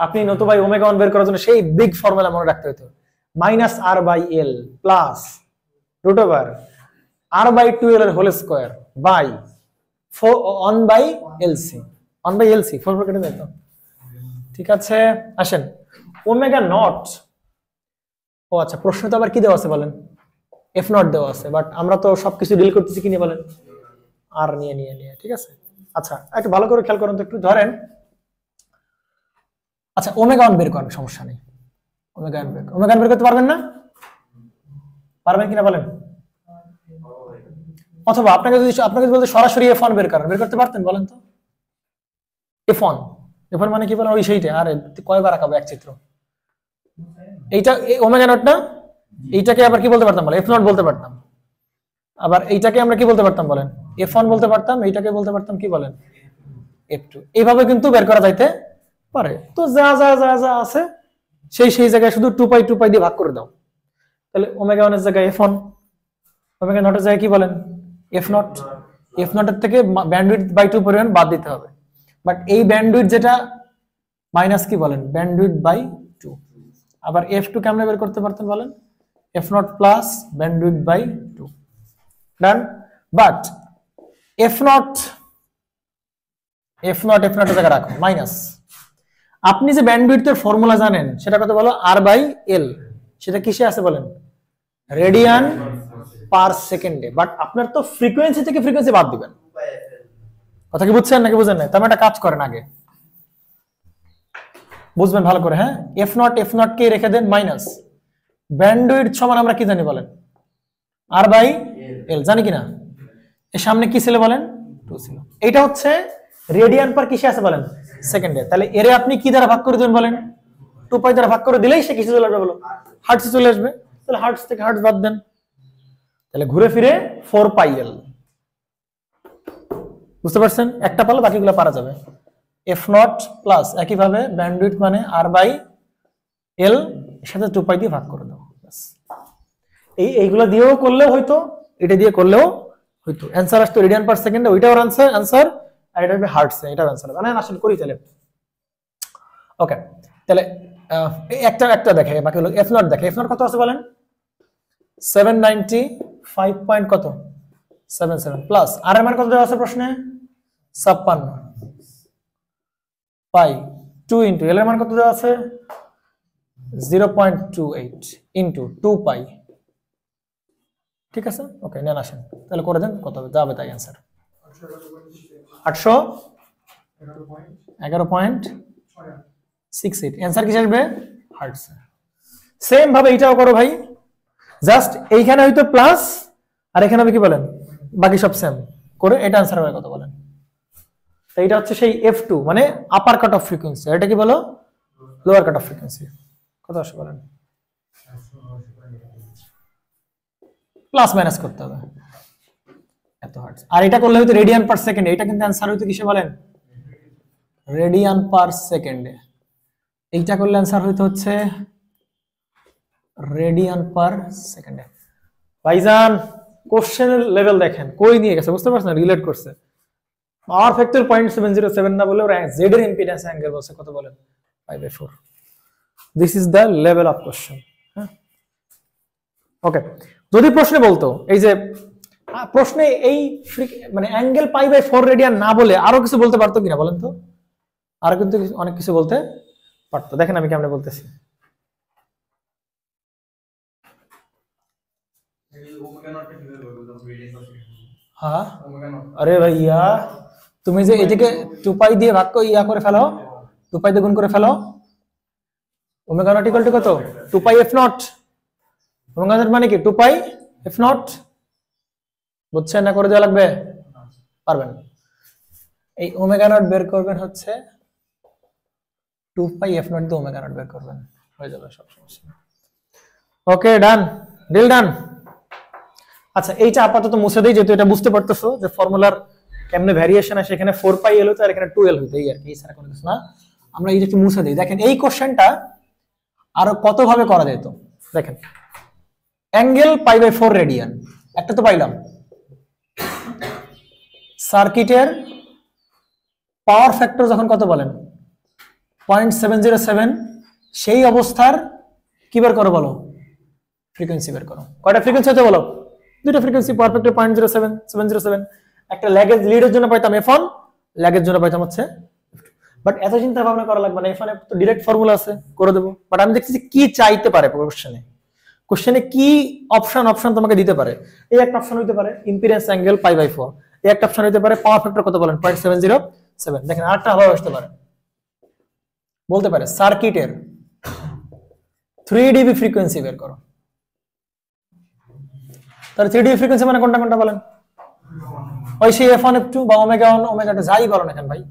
আপনি নতুবা ওমেগা 1 বের করার জন্য সেই বিগ ফর্মুলা মনে রাখতে হতো, minus R by L plus root over R by 2l এর whole square by 1 by LC, 1 by LC 4 ব্র্যাকেটে দেয় তো। ঠিক আছে, আসেন ওমেগা নট। ও আচ্ছা, প্রশ্ন তো আবার কি দেওয়া আছে বলেন, এফ নট দেওয়া আছে, বাট আমরা তো সবকিছু ডিল করতেছি কি নিয়ে বলেন, আর নিয়ে নিয়ে নিয়ে। ঠিক আছে, আচ্ছা একটু ভালো করে খেয়াল করুন তো, একটু ধরেন আচ্ছা ওমেগা 1 বের করেন, সমস্যা নেই, ওমেগা 1 বের করতে পারবেন না? পারবেন কিনা বলেন? অথবা আপনাকে বলতে সরাসরি এফ 1 বের করতে পারতেন বলেন তো? এফ 1 মানে কি বলেন, ওই সেইটা, আরে কয়বার আঁকাবো এক চিত্র, এইটা ওমেগা নট না, এইটাকে আবার কি বলতে পারতাম বলেন, এফ নট বলতে পারতাম, আবার এইটাকে আমরা কি বলতে পারতাম বলেন, এফ 1 বলতে পারতাম, এইটাকে বলতে পারতাম কি বলেন এফ 2। এইভাবে কিন্তু বের করা যাইতে পারে। তো যা যা যা যা আছে সেই জায়গায় শুধু 2 পাই দিয়ে ভাগ করে দাও, তাহলে ওমেগা 1 এর জায়গায় এফ 1, ওমেগা নট এর জায়গায় কি বলেন এফ নট। এফ নট এর থেকে ব্যান্ডউইথ বাই 2 পরিমাণ বাদ দিতে হবে, বাট এই ব্যান্ডউইথ যেটা মাইনাস কি বলেন ব্যান্ডউইথ বাই 2। আবার এফ 2 কেমনে বের করতে পারতেন বলেন, F naught plus bandwidth by 2, done. But F naught এর জায়গায় রাখো মাইনাস, আপনি যে ব্যান্ডউইথের ফর্মুলা জানেন সেটা কত বলো আর বাই এল, সেটা কিসে আছে বলেন রেডিয়ান পার সেকেন্ডে, বাট আপনার তো ফ্রিকোয়েন্সি থেকে ফ্রিকোয়েন্সি বাদ দিবেন। কথা কি বুঝছেন নাকি বুঝেন না? তাহলে একটা কাজ করেন, আগে বুঝবেন ভালো করে, হ্যাঁ এফ নট কে রেখে দেন মাইনাস ব্যান্ডউইথ সমান আমরা কি জানি বলেন আর বাই এল, জানি কিনা? এর সামনে কি ছিল বলেন 2 ছিল, এটা হচ্ছে রেডিয়ান পার কিসে আছে বলেন সেকেন্ডে, তাহলে এরে আপনি কি দ্বারা ভাগ করে দেবেন বলেন 2 পাই দ্বারা ভাগ করে দিলেই সে কিসে চলে আসবে বলো হার্টসে চলে আসবে, তাহলে হার্টস থেকে হার্টস বাদ দেন, তাহলে ঘুরে ফিরে 4 পাই এল। বুঝতে পারছেন? একটা পারলে বাকিগুলো পারা যাবে। এফ নট প্লাস একইভাবে ব্যান্ডউইথ মানে আর বাই এল এর সাথে 2 পাই দিয়ে ভাগ করে দাও, এইগুলো দিয়েও করলেও হয়তো, এটা দিয়ে করলেও হয়তো। অ্যান্সার আসতো রেডিয়ান পার সেকেন্ডে, ওইটাও অ্যান্সার, আর এটা হবে হার্টসে, এটাও অ্যান্সার হবে। না আসলে করি তাহলে। ওকে, তাহলে একটা দেখে, বাকি হলো এফ নট দেখে। এফ নট কত আছে বলেন 795 পয়েন্ট কত 77 প্লাস আর এর মান কত দেওয়া আছে প্রশ্নে 56 পাই 2 ইনটু এল এর মান কত দেওয়া আছে 0.28 ইনটু 2 পাই। ঠিক আছে, ওকে নেন আসেন তাহলে করে দেন, কত হবে যাবে তাই অ্যান্সার 811.68। অ্যান্সার কি আসবে হার্টজ। সেম ভাবে এইটাও করো ভাই, জাস্ট এইখানে হয়তো প্লাস আর এখানে হবে কি বলেন বাকি সব সেম করে, এটা অ্যান্সার হবে কত বলেন। তো এটা হচ্ছে সেই F2 মানে আপার কাট অফ ফ্রিকোয়েন্সি, এটা কি বলো লোয়ার কাট অফ ফ্রিকোয়েন্সি, কত আসে বলেন প্লাস মাইনাস করতে হবে এত হার্টজ। আর এটা করলে হয়তো রেডিয়ান পার সেকেন্ড, এটা কিন্তু অ্যান্সার হয়তো কিসে বলেন রেডিয়ান পার সেকেন্ডে, এইটা করলে অ্যান্সার হয়তো হচ্ছে রেডিয়ান পার সেকেন্ডে। ভাইজান কোশ্চেনের লেভেল দেখেন কই নিয়ে গেছে, বুঝতে পারছেন রিলেট করছে। পাওয়ার ফ্যাক্টর 0.707 না বলে ওরা জেড এর ইম্পিডেন্স অ্যাঙ্গেল বলছে কত বলেন 5/4। This is the level of question. হ্যাঁ ওকে, যদি প্রশ্নে বলতো এই যে প্রশ্নে এই মানে অ্যাঙ্গেল π/4 রেডিয়ান না বলে আরো কিছু বলতে পারতো কিনা বলেন তো, আরো কিন্তু অনেক কিছু বলতে পারতো। দেখেন আমি কেমনে বলতেছি, হ্যাঁ আরে ভাইয়া তুমি যে এদিকে 2π দিয়ে ভাগ করে ইয়া করে ফেলো, 2π দিয়ে গুণ করে ফেলো, ওমেগা নট ইকুয়াল টু কত 2π f নট, ওমেগা নট মানে কি 2π f নট বুঝছেন না? করে দেওয়া লাগবে? পারবেন? এই ওমেগা নট বের করবেন হচ্ছে 2 পাই f নট দিয়ে ওমেগা নট বের করবেন, হয়ে যাবে সব সমস্যা। ওকে, ডান, ডিল ডান। আচ্ছা, এইটা আপাতত মুছে দেই, যেহেতু এটা বুঝতে পারতেছো যে ফর্মুলার কেমনে ভ্যারিয়েশন আছে। এখানে 4 পাই এল হতো আর এখানে 2l হতো, এই আর কি, এছাড়া কোনো কিছু না। আমরা এই যে একটু মুছে দেই। দেখেন এই কোশ্চেনটা আরো কত ভাবে করা যেত। দেখেন, অ্যাঙ্গেল π/4 রেডিয়ান, একটা তো পাইলাম। সার্কিটের পাওয়ার ফ্যাক্টর যখন কত বলেন 0.707, সেই অবস্থার কি বের করো বলো? ফ্রিকোয়েন্সি বের করো। কয়টা ফ্রিকোয়েন্সি হতে বলো? দুটো ফ্রিকোয়েন্সি, পাওয়ার ফ্যাক্টর 0.07, একটা ল্যাগেজ লিডের জন্য পাইতাম f1, ল্যাগের জন্য পাইতাম হচ্ছে f2। বাট এত চিন্তা ভাবনা করা লাগবে না, f1 তো ডাইরেক্ট ফর্মুলা আছে, করে দেবো। বাট আমি দেখতেছি কি চাইতে পারে কোশ্চেনে কি অপশন তোমাকে দিতে পারে। এই একটা অপশন হইতে পারে ইম্পিডেন্স অ্যাঙ্গেল π/4, এই একটা অপশন হইতে পারে পাওয়ার ফ্যাক্টর কত বলেন 0.707। দেখেন আরেকটা ভাবে আসতে পারে, বলতে পারে সার্কিটের 3 dB ফ্রিকোয়েন্সি বের করো। তাহলে 3 dB ফ্রিকোয়েন্সি মানে কোনটা বলেন? ওই সেই f1 f2 বা ওমেগা 1 ওমেগা 2 যাই বলো না কেন ভাই,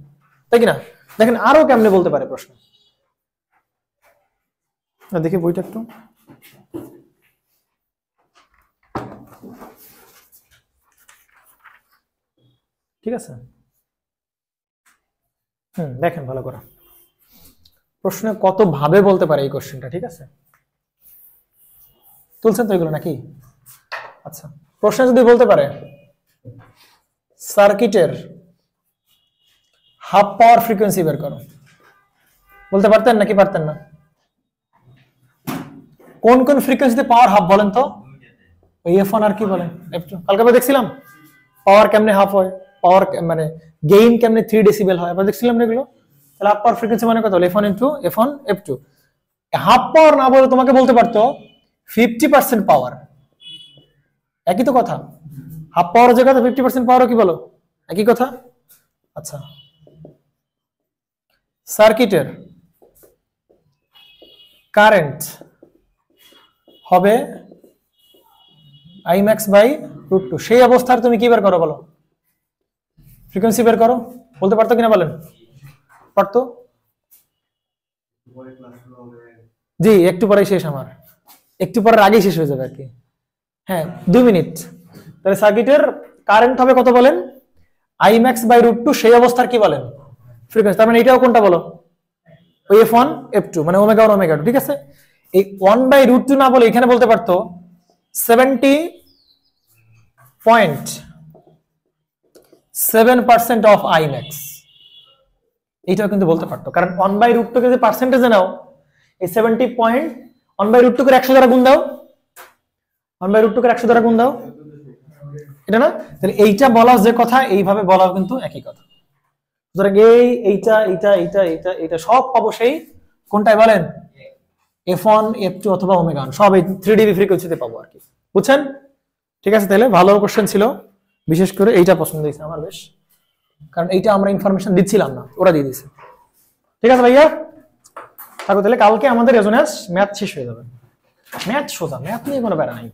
তাই কি না? দেখেন আরো কেমনে বলতে পারে প্রশ্ন, দেখি বইটা একটু। ঠিক আছে, দেখেন ভালো করে প্রশ্নে কত ভাবে বলতে পারে এই কোশ্চেনটা। ঠিক আছে, তুলছেন তো এগুলো নাকি? আচ্ছা, প্রশ্ন যদি বলতে পারে সার্কিটের হাফ পাওয়ার ফ্রিকোয়েন্সি বের করো, বলতে পারতেন নাকি পারতেন না? কোন কোন ফ্রিকোয়েন্সিতে পাওয়ার হাফ বলেন তো? ওই f1 আর কি বলেন f2। কালকে আমরা দেখছিলাম পাওয়ার কেমনে হাফ হয়, পাওয়ার মানে গেইন কেমনে 3 ডেসিবেল হয়, আমরা দেখছিলাম এগুলো। তাহলে হাফ পাওয়ার ফ্রিকোয়েন্সি মানে কত হলো? f1 into f1 f2। Half পাওয়ার না বলে তোমাকে বলতে পারতো 50% পাওয়ার, একই তো কথা। হাফ পাওয়ার যে কথা 50% পাওয়ারও কি বলো? একই কথা। আচ্ছা, সার্কিটের কারেন্ট হবে Imax/√2, সেই অবস্থার তুমি কি বের করো বলো? ফ্রিকোয়েন্সি বের করো। বলতে পারতো কিনা বলেন? পারতো? জি, একটু পরেই শেষ, আমার একটু পরের আগেই শেষ হয়ে যাবে আর কি। হ্যাঁ, 2 মিনিট। তাহলে সার্কিটের কারেন্ট হবে কত বলেন? Imax/√2, সেই অবস্থার কি বলেন? ফ্রিকোয়েন্সি। তার মানে এটাও কোনটা বলো? ওই f1 f2 মানে ওমেগা 1 ওমেগা 2। ঠিক আছে, এই 1/√2 না বলে এখানে বলতে পারতো 70.7% অফ Imax, এইটাও কিন্তু বলতে পারতো। কারণ 1/√2 কে যে পার্সেন্টেজে নাও, এই 70.1/√2 করে 100 দ্বারা গুণ দাও, 1/√2 করে 100 দ্বারা গুণ দাও, এটা না? তাহলে এইটা বলা যে কথা, এইভাবে বলাও কিন্তু একই কথা। সুতরাং এইটা সব পাবো সেই কোনটাই বলেন? f1 f2 অথবা ওমেগা 1, সব এই 3 dB ফ্রিকোয়েন্সিতে পাবো আর কি। বুঝছেন? ঠিক আছে, তাহলে ভালো কোশ্চেন ছিল, বিশেষ করে এইটা পছন্দ হয়েছে আমার বেশ, কারণ এইটা আমরা ইনফরমেশন দিচ্ছিলাম না, ওরা দিয়ে দিয়েছে। ঠিক আছে ভাইয়া, থাকো তাহলে। কালকে আমাদের রেজোনেন্স ম্যাথ শেষ হয়ে যাবে। ম্যাথ সোজা, ম্যাথ নিয়ে কোনো প্যারা নাই।